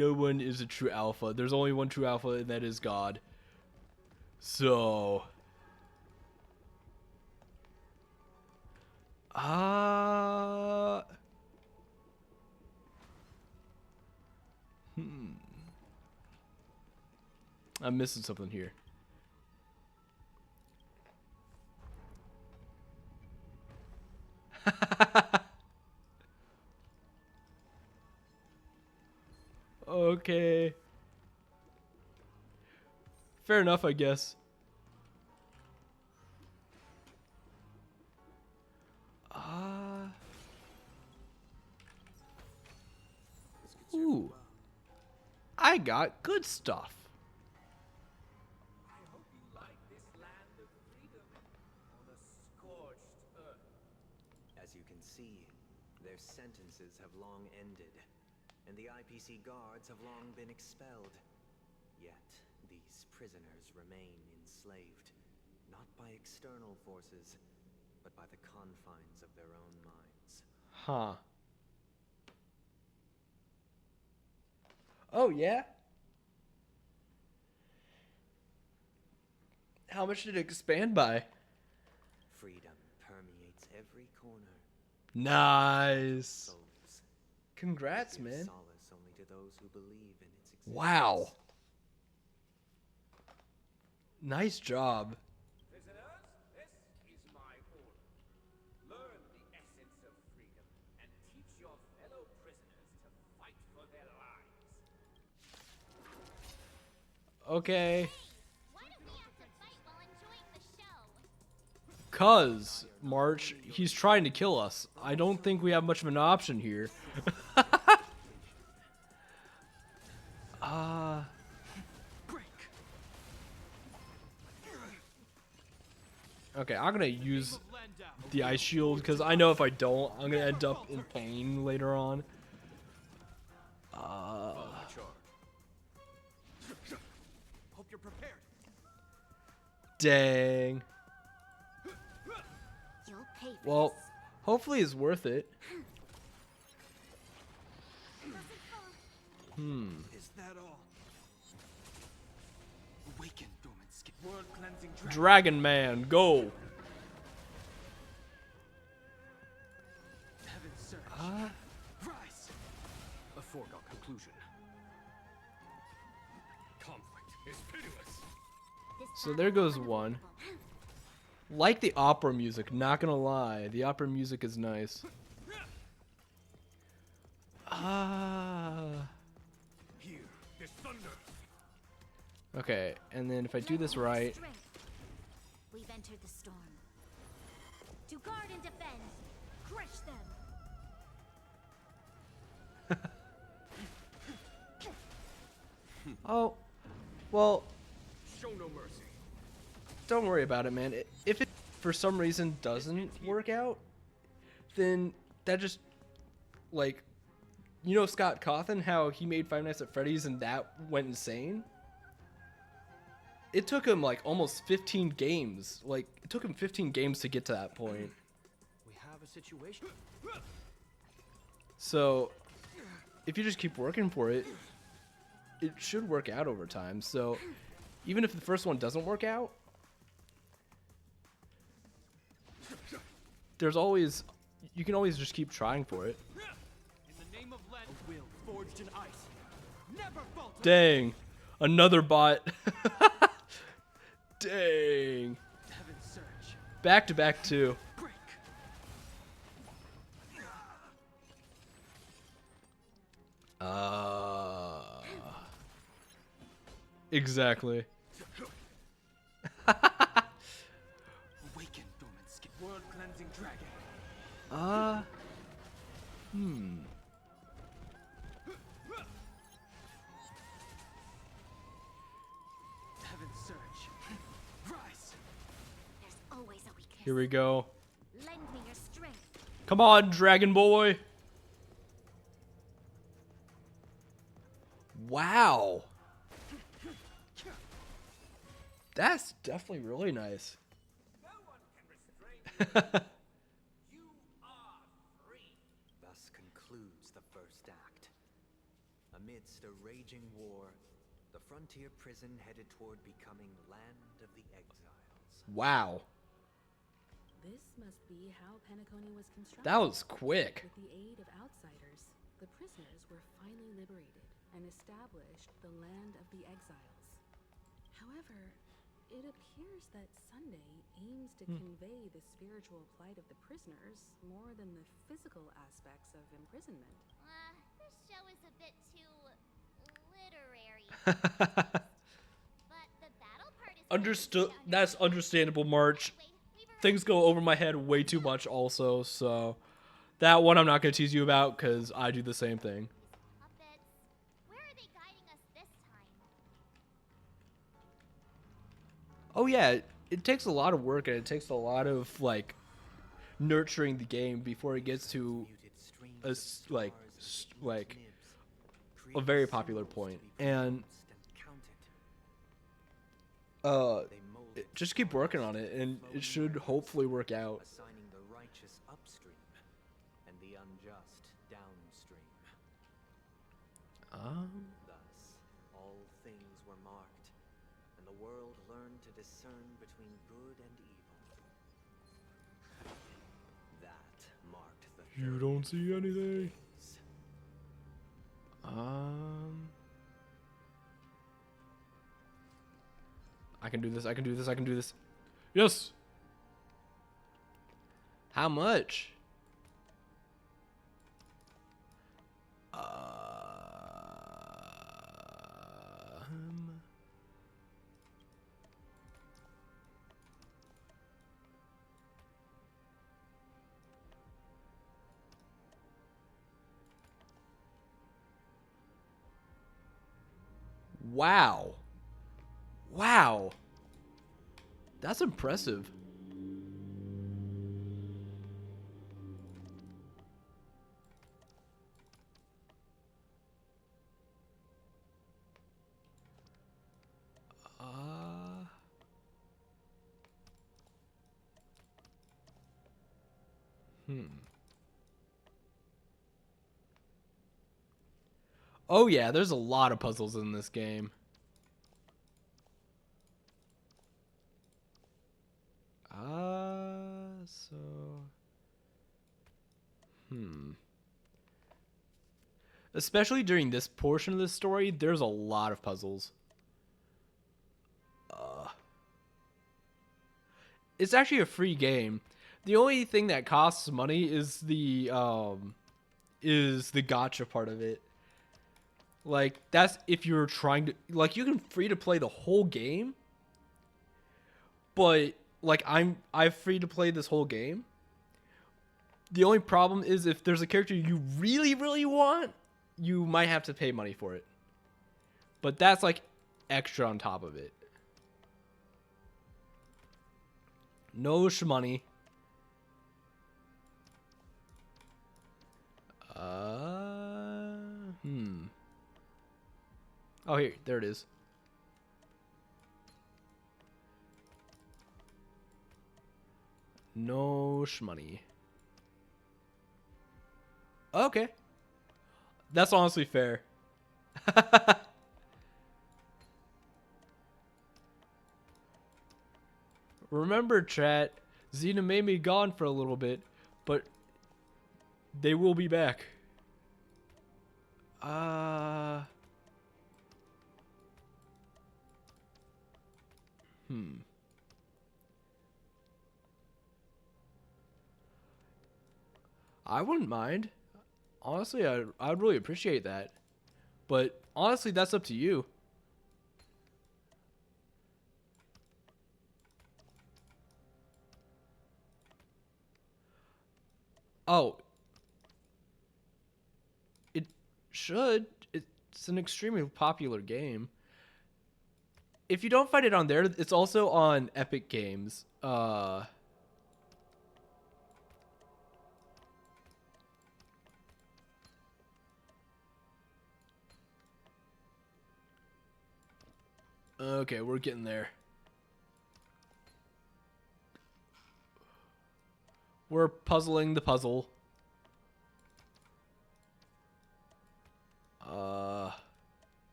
is a true alpha. There's only one true alpha, and that is God. So, I'm missing something here. Okay. Fair enough, I guess. Ooh. I got good stuff. I hope you like this land of freedom on a scorched earth. As you can see, their sentences have long ended, and the IPC guards have long been expelled. Yet, these prisoners remain enslaved, not by external forces, but by the confines of their own minds. Huh. Oh, yeah? How much did it expand by? Freedom permeates every corner. Nice. Souls. Congrats, It gives man. solace only to those who believe in its existence. Wow. Nice job. Prisoners, this is my order. Learn the essence of freedom and teach your fellow prisoners to fight for their lives. Okay. Why don't we have to fight while enjoying the show? 'Cause, March, he's trying to kill us. I don't think we have much of an option here. Okay, I'm gonna use the ice shield because I know if I don't, I'm gonna end up in pain later on. Hope you're prepared. Dang. You'll pay for Well, this. hopefully it's worth it. Is that all? Awaken, dormant skin. World cleansing Dragon Man, go. Heaven's surge. Rise. A foregone conclusion. Conflict is pitiless. This So there goes battle's one. unavoidable. Like the opera music, not gonna lie. The opera music is nice. Here, this thunder. Okay, and then if I do Let this your right, strength. We've entered the storm. To guard and defend. Crush them. oh, well, Show no mercy. don't worry about it, man. If it for some reason doesn't work out, then that just, like, you know Scott Cawthon, how he made Five Nights at Freddy's and that went insane? It took him, like, almost 15 games. Like, it took him 15 games to get to that point. We have a situation. So, if you just keep working for it, it should work out over time. So, even if the first one doesn't work out, there's always, you can always just keep trying for it. In the name of Len, a will forged in ice. Never falter. Dang, another bot. Dang. Heaven's surge. Back to back too. Break. Exactly. Awaken, dormant skin. World cleansing dragon. Heaven's surge. Here we go. Lend me your strength. Come on, Dragon Boy. Wow. That's definitely really nice. No one can restrain you. You are free. Thus concludes the first act. Amidst a raging war, the frontier prison headed toward becoming land of the exiles. Wow. This must be how Penacony was constructed. That was quick. With the aid of outsiders, the prisoners were finally liberated and established the land of the exiles. However, it appears that Sunday aims to convey the spiritual plight of the prisoners more than the physical aspects of imprisonment. This show is a bit too literary. But the battle part is Understood. That's understandable, March. Things go over my head way too much also, so that one I'm not going to tease you about because I do the same thing. puppets. Where are they guiding us this time? Oh yeah, it takes a lot of work and it takes a lot of like nurturing the game before it gets to a a very popular point. And just keep working on it and it should hopefully work out. Assigning the righteous upstream and the unjust downstream. Thus, all things were marked, and the world learned to discern between good and evil. That marked the You third don't see anything. phase. I can do this. I can do this. I can do this. Yes. How much? Wow. Wow. That's impressive. Oh yeah, there's a lot of puzzles in this game. So... Especially during this portion of the story, there's a lot of puzzles. It's actually a free game. The only thing that costs money is the gacha part of it. Like, that's if you're trying to... Like, you can free to play the whole game. But, like, I've free to play this whole game. The only problem is if there's a character you really, really want, you might have to pay money for it. But that's, like, extra on top of it. No shmoney. Oh, here. There it is. No shmoney. Okay. That's honestly fair. Remember, chat, Xena made me gone for a little bit, but they will be back. I wouldn't mind. Honestly, I'd really appreciate that. But honestly, that's up to you. Oh. It should. It's an extremely popular game. If you don't find it on there, it's also on Epic Games. Okay, we're getting there. We're puzzling the puzzle.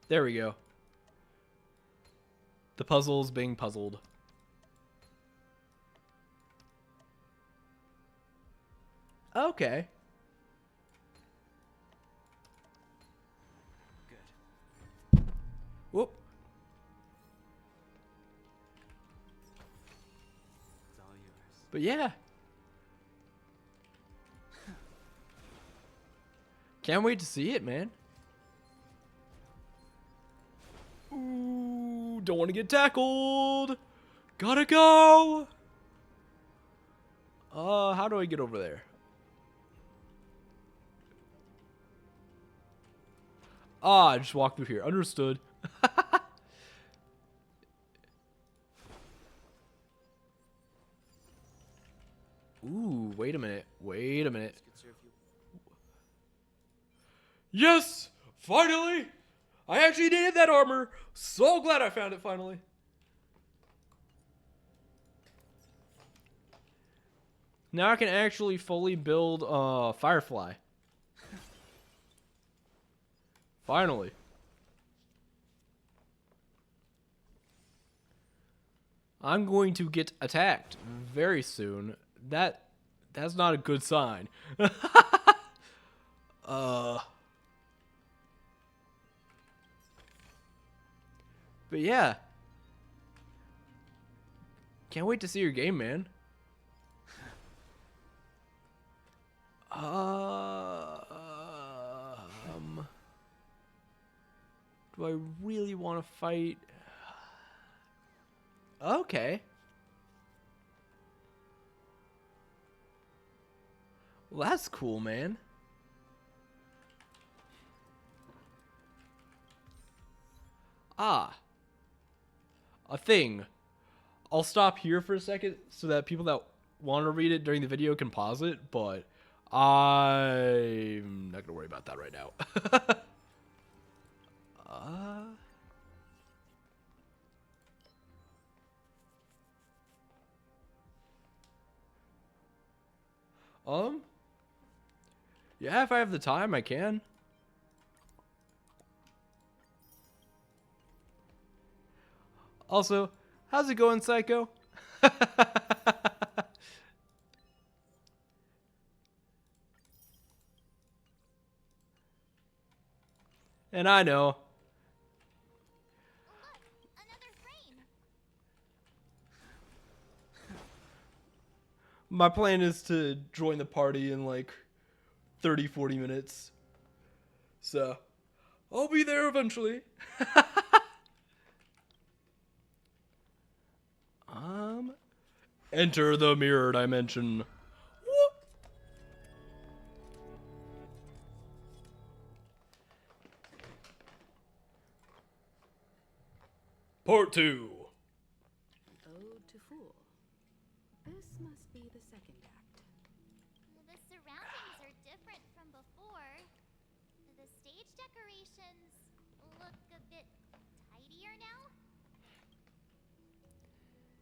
There we go. The puzzle's being puzzled. Okay. Good. Whoop. It's all yours. But yeah. Can't wait to see it, man. Ooh, don't want to get tackled. Gotta go. How do I get over there? Ah, I just walked through here. Understood. Ooh, wait a minute. Wait a minute. This could serve you. Yes! Finally! I actually needed that armor. So glad I found it finally. Now I can actually fully build Firefly. Finally. I'm going to get attacked very soon. That's not a good sign. But yeah. Can't wait to see your game, man. Do I really want to fight? Okay. Well, that's cool, man. Ah. A thing. I'll stop here for a second so that people that want to read it during the video can pause it, but I'm not going to worry about that right now. Yeah, if I have the time, I can. Also, how's it going, Psycho? And I know. Look, another frame. My plan is to join the party in like 30, 40 minutes. So, I'll be there eventually. Enter the mirror dimension. Whoop. Part 2. Ode to Fool. This must be the second act. The surroundings are different from before. The stage decorations look a bit tidier now.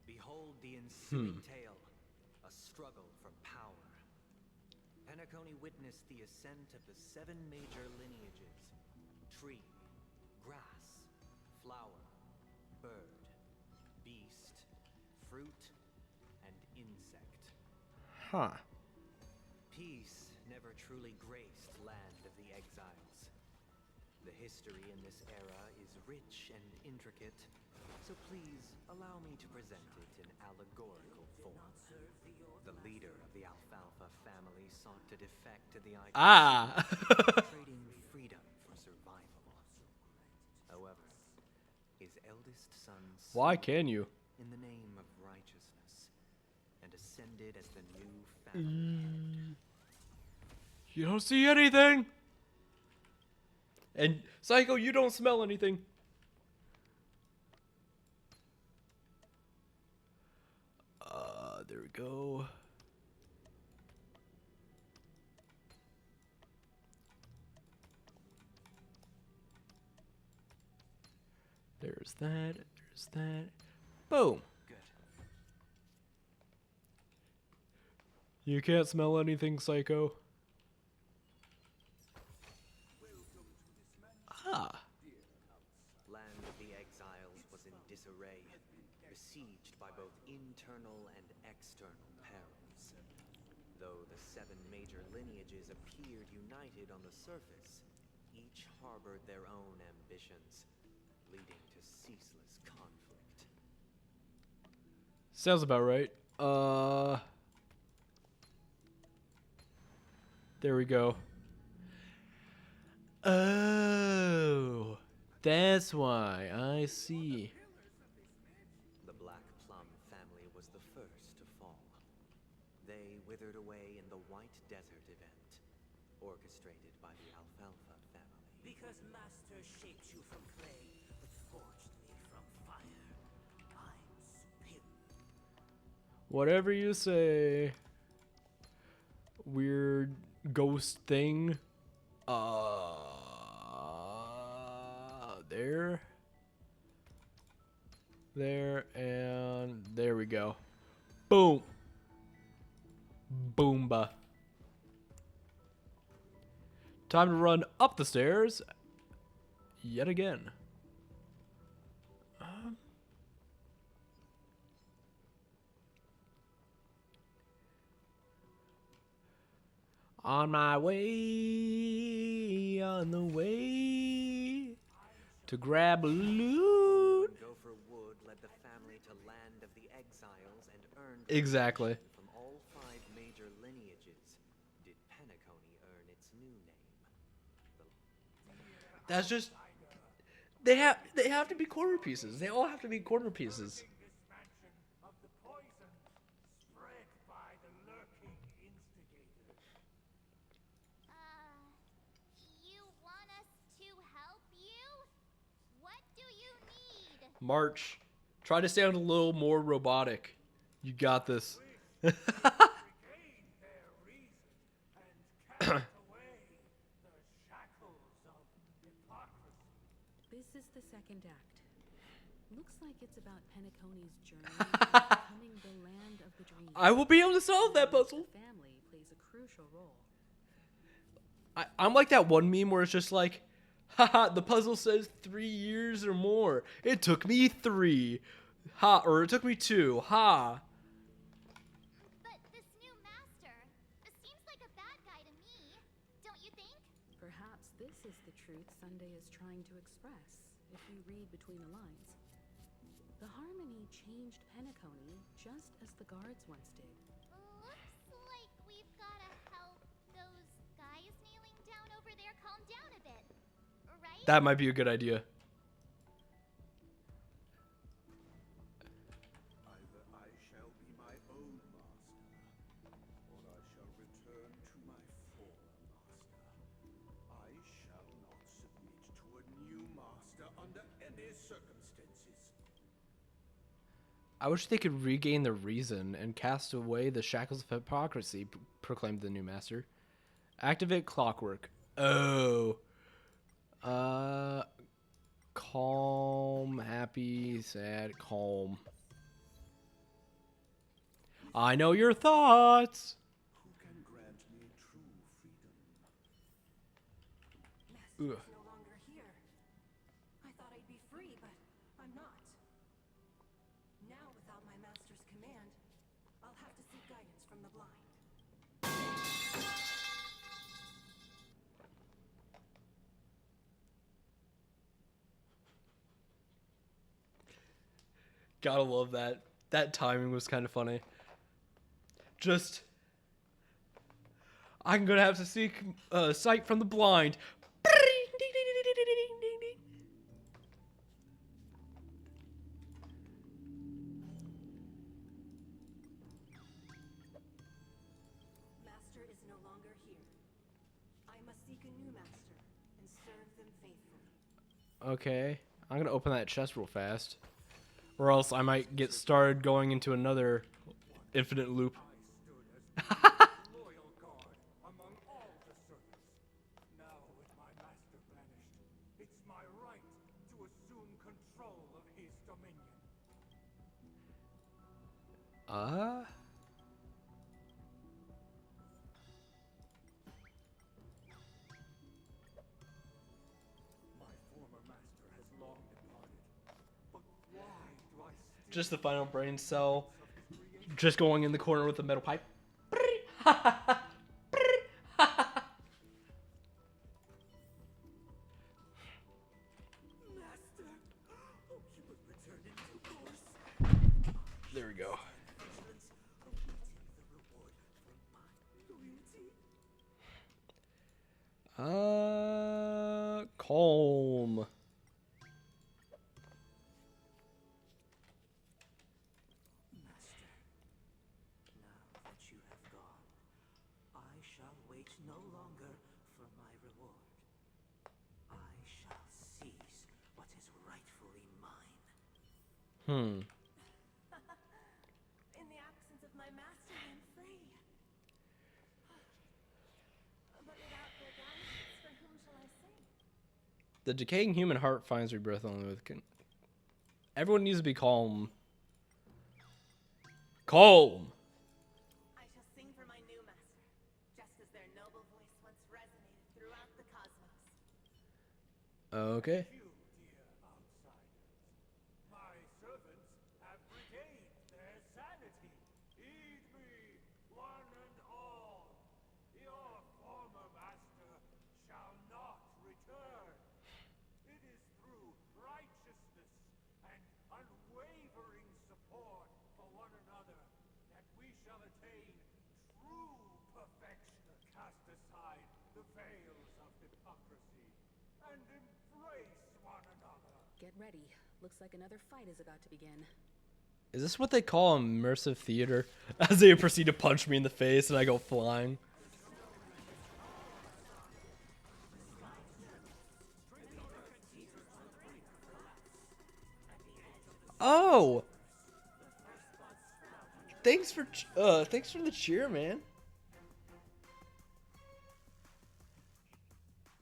Behold the ensuing tale, a struggle for power. Penacony witnessed the ascent of the 7 major lineages: tree, grass, flower, bird, beast, fruit, and insect. Huh. Peace never truly graced land of the exiles. The history in this era is rich and intricate, so please allow me to present it in allegorical form. The leader of the Alfalfa family sought to defect to the trading freedom for survival. However, his eldest son Why can you? in the name of righteousness and ascended as the new family. You don't see anything. And Psycho, you don't smell anything. There we go. There's that. There's that. Boom. Good. You can't smell anything, Psycho. Ah. Land of the Exiles was in disarray, besieged by both internal and external perils. Though the 7 major lineages appeared united on the surface, each harbored their own ambitions, leading to ceaseless conflict. Sounds about right. There we go. Oh, that's why. I see. The Black Plum family was the first to fall. They withered away in the White Desert event, orchestrated by the Alfalfa family. Because Master shaped you from clay, but forged me from fire. I'm superior. Whatever you say. Weird ghost thing. There. There, and there we go. Boom. Boomba. Time to run up the stairs. Yet again. On my way, on the way to grab loot. Gopher Wood led the family to Land of the Exiles and earned Exactly. recognition from all 5 major lineages. Did Penacony earn its new name? That's just they have to be corner pieces. They all have to be corner pieces. Expansion of the poison spread by the lurking instigators. You want us to help you? What do you need? March. Try to sound a little more robotic. You got this. Regain their reason and cast away the shackles of hypocrisy. This is the second act. Looks like it's about Penacony's journey to becoming the land of the dream. I will be able to solve that puzzle. The family plays a crucial role. I'm like that one meme where it's just like, haha, the puzzle says 3 years or more. It took me 3. Ha, or it took me 2. Ha. But this new master, this seems like a bad guy to me. Don't you think? Perhaps this is the truth Sunday is trying to express, if you read between the lines. The Harmony changed Penacony just as the guards once did. Looks like we've gotta help those guys kneeling down over there calm down a bit, right? That might be a good idea. Either I shall be my own master, or I shall return to my former master. I shall not submit to a new master under any circumstances. I wish they could regain their reason and cast away the shackles of hypocrisy, proclaimed the new master. Activate clockwork. Oh. Calm, happy, sad, calm. I know your thoughts. Who can grant me true freedom? Master Ugh. is no longer here. I thought I'd be free, but I'm not. Now, without my master's command, I'll have to seek guidance from the blind. Gotta love that. That timing was kind of funny. Just, I'm gonna have to seek sight from the blind. Master is no longer here. I must seek a new master and serve them faithfully. Okay, I'm gonna open that chest real fast, or else I might get started going into another infinite loop. I stood as the loyal guard among all the servants. Now, with my master banished, it's my right to assume control of former master has long departed. But why do I still Just the final brain cell. Just going in the corner with the metal pipe. Master? Oh, you have returned in due course. There we go. Vigilance, awaiting the reward for my loyalty. Calm. Master, now that you have gone, I shall wait no longer for my reward. I shall seize what is rightfully mine. In the absence of my master, I am free. But without their guidance, for whom shall I sing? The decaying human heart finds rebirth only with. Everyone needs to be calm. Calm. I shall sing for my new master, just as their noble voice once resonated throughout the cosmos. Okay. You, dear outsiders, my servants have regained their sanity. Heed me, one and all. Your former master shall not return. It is through righteousness and unwavering support for one another that we shall attain true perfection. Cast aside the veils of hypocrisy and embrace one another. Get ready. Looks like another fight is about to begin. Is this what they call immersive theater? As they proceed to punch me in the face and I go flying. Oh! Thanks for the cheer, man.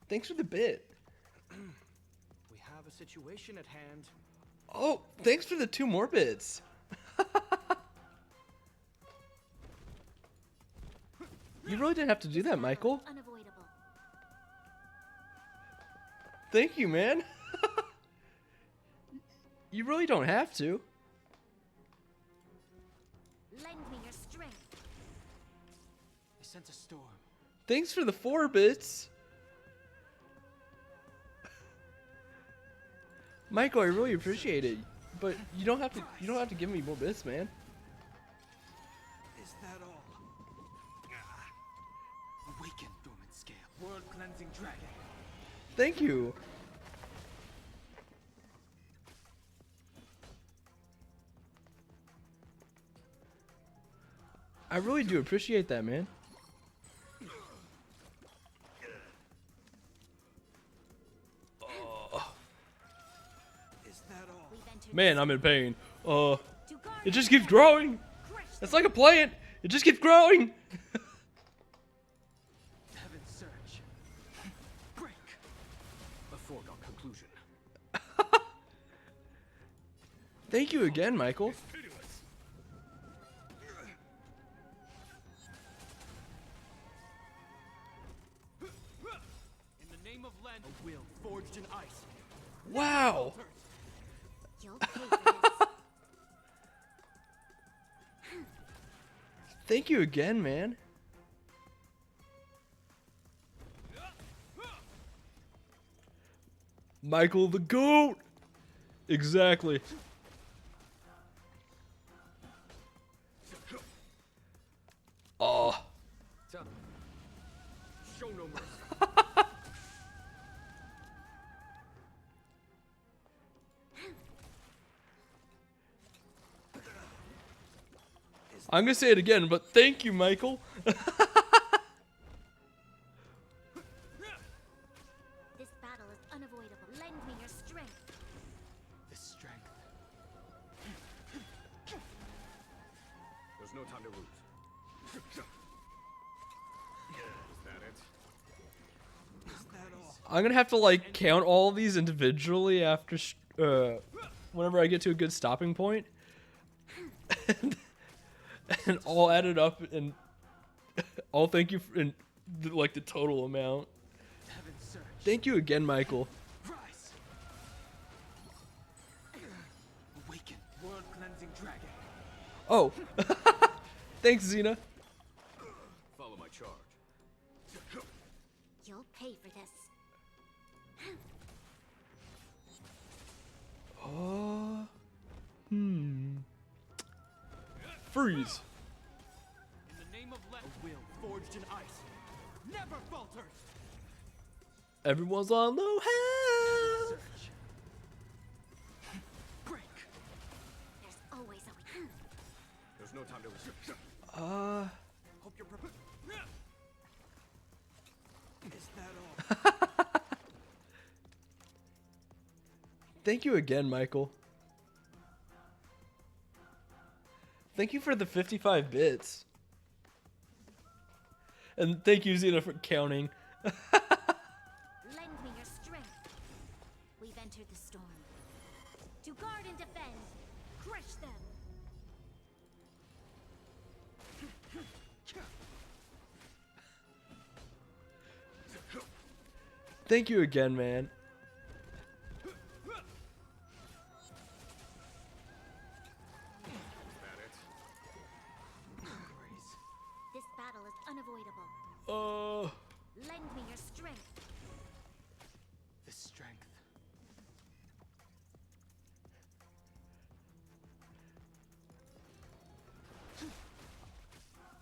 Thanks for the bit. We have a situation at hand. Oh, thanks for the 2 more bits. You really didn't have to do that, Michael. Unavoidable. Thank you, man. You really don't have to. Lend me your strength. I sense a storm. Thanks for the 4 bits. Michael, I really appreciate it. But you don't have to give me more bits, man. Is that all? Awaken, dormant scale. World cleansing dragon. Thank you. I really do appreciate that, man. Is that all? We've entered Man, I'm in pain. to guard It just the keeps growing. crush It's them. like a plant. It just keeps growing. Heaven's surge. Break. A foregone conclusion. Thank you again, Michael. In the name of Len, a will forged in ice. Wow. You'll pay for this. Thank you again, man. Michael the GOAT. Exactly. Oh. Show no mercy. I'm gonna say it again, but thank you, Michael. This battle is unavoidable. Lend me your strength. This strength. There's no time to lose. Is that it? Is that all? I'm gonna have to like count all of these individually after, whenever I get to a good stopping point. and all added up and all thank you for, and like the total amount. Heaven surge. Thank you again, Michael. Rise. Awaken, world cleansing dragon. Oh, thanks, Xena. Follow my charge. You'll pay for this. Freeze. In the name of a will forged in ice, never falters. Everyone's on low health. Surge. Break. There's always a There's no time to resist. Hope you're prepared. Is that all? Thank you again, Michael. Thank you for the 55 bits. And thank you, Xena, for counting. Lend me your strength. We've entered the storm. To guard and defend. Crush them. Thank you again, man. This battle is unavoidable. Lend me your strength. The strength.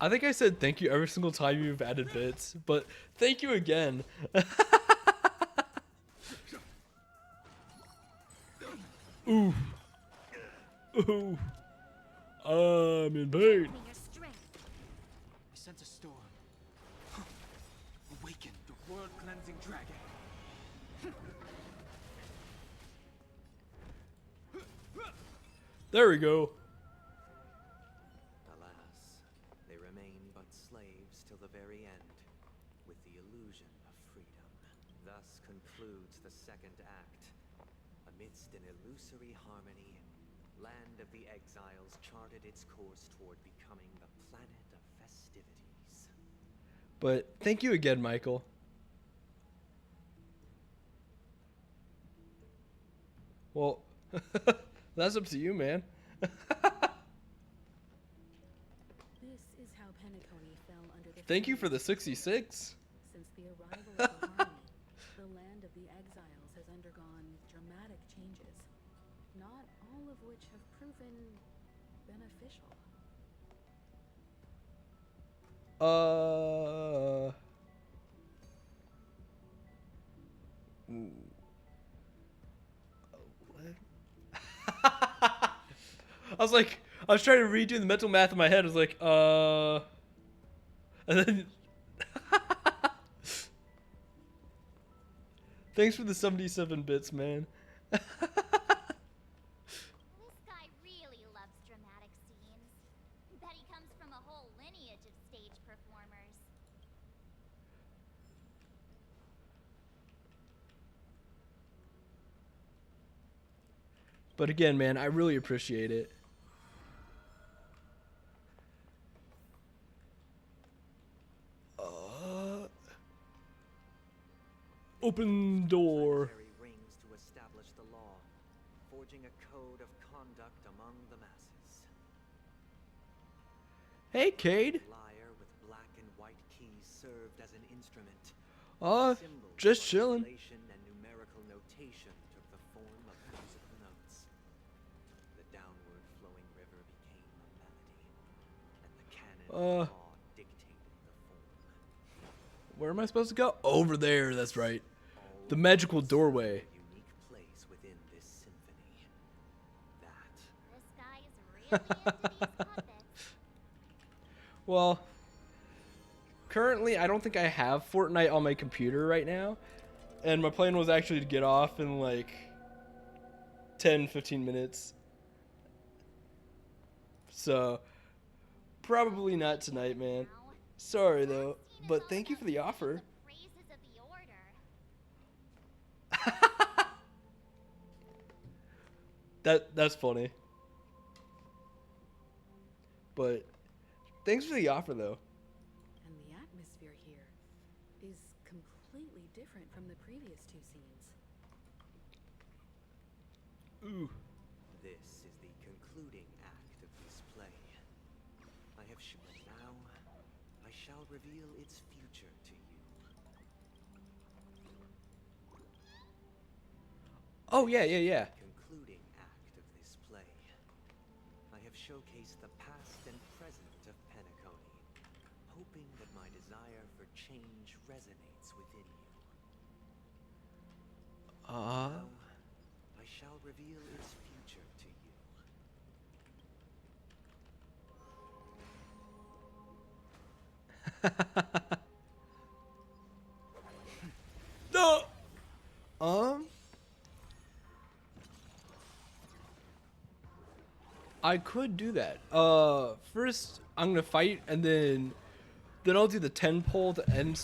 I think I said thank you every single time you've added bits, but thank you again. Ooh. Ooh. I'm in pain. Lend me your strength. I sense a storm. Awaken the world cleansing dragon. There we go. Alas, they remain but slaves till the very end, with the illusion of freedom. Thus concludes the second act. Amidst an illusory harmony, Land of the Exiles charted its course toward becoming the planet of festivities. But thank you again, Michael. Well, that's up to you, man. This is how Penacony fell under the Thank you for the furies. 66. Since the arrival of the Harmony, the Land of the Exiles has undergone dramatic changes, not all of which have proven beneficial. I was trying to redo the mental math in my head. I was like, and then, thanks for the 77 bits, man. This guy really loves dramatic scenes. Bet he comes from a whole lineage of stage performers. But again, man, I really appreciate it. Open door. Planetary rings to establish the law, forging a code of conduct among the masses. Hey, Cade. Lyre with black and white keys served as an instrument. Symbols Just of chilling. articulation and numerical notation took the form of musical notes. The downward flowing river became a melody, and the canon of law dictated the form. Where am I supposed to go? Over there, that's right. All The magical serve doorway. a unique place within this symphony. That This guy is really into these puppets. Well, currently, I don't think I have Fortnite on my computer right now. And my plan was actually to get off in like 10, 15 minutes. So, probably not tonight, man. Sorry, though. But thank you for the offer. The praises of the order. That's funny. But Thanks for the offer, though. And the atmosphere here is completely different from the previous two scenes. Ooh. This is the concluding act of this play. I have now I shall reveal its future to you. Oh, yeah, yeah, yeah. Concluding act of this play. I have showcased the past and present of Penacony, hoping that my desire for change resonates within you. Now, I shall reveal its future to you. No. I could do that. First I'm gonna fight, and then I'll do the 10 poll to end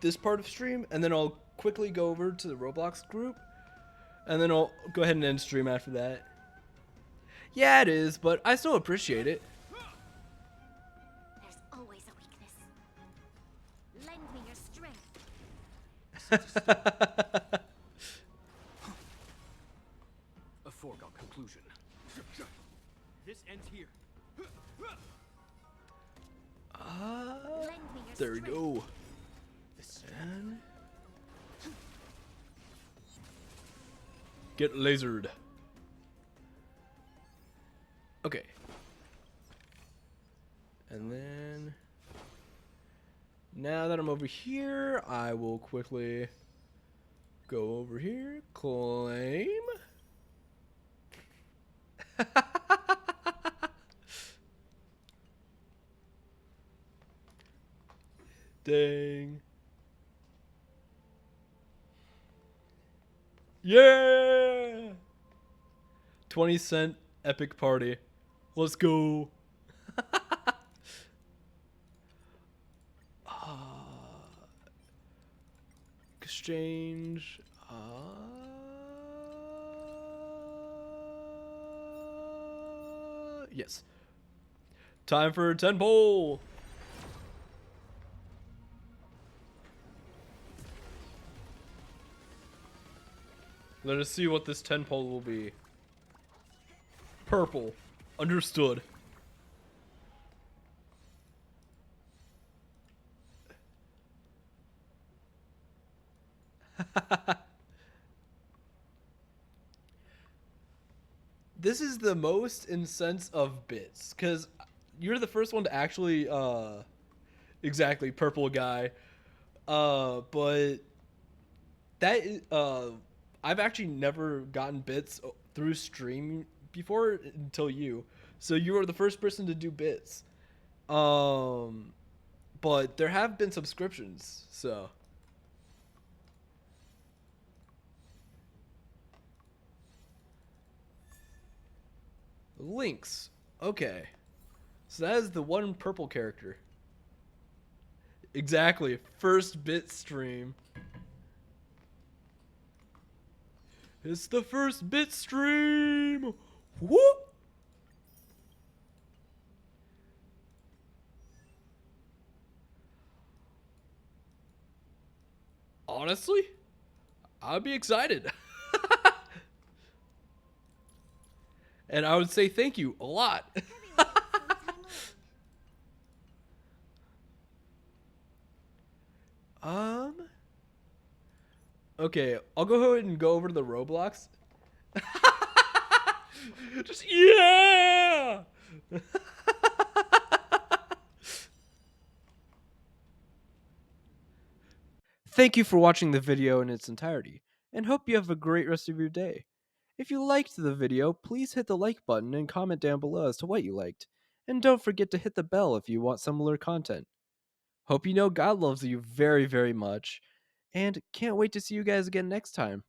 this part of stream, and then I'll quickly go over to the Roblox group, and then I'll go ahead and end stream after that. Yeah, it is, but I still appreciate it. There's always a weakness. Lend me your strength. A foregone conclusion. This ends here. Lend me your There we strength. go. And get lasered. Okay. And then now that I'm over here, I will quickly go over here, claim. Dang. Yeah! 20-cent epic party. Let's go. Exchange. Yes. Time for 10 poll. Let us see what this 10 poll will be. Purple. Understood. This is the most in sense of bits, because you're the first one to actually exactly purple guy, but that is, I've actually never gotten bits through stream before until you, so you were the first person to do bits. But there have been subscriptions, so links. Okay, so that is the one purple character. Exactly, first bit stream. It's the first bit stream. Whoop. Honestly, I'd be excited. And I would say thank you a lot. Okay, I'll go ahead and go over to the Roblox. Just yeah. Thank you for watching the video in its entirety, and hope you have a great rest of your day. If you liked the video, please hit the like button and comment down below as to what you liked. And don't forget to hit the bell if you want similar content. Hope you know God loves you very, very much, and can't wait to see you guys again next time.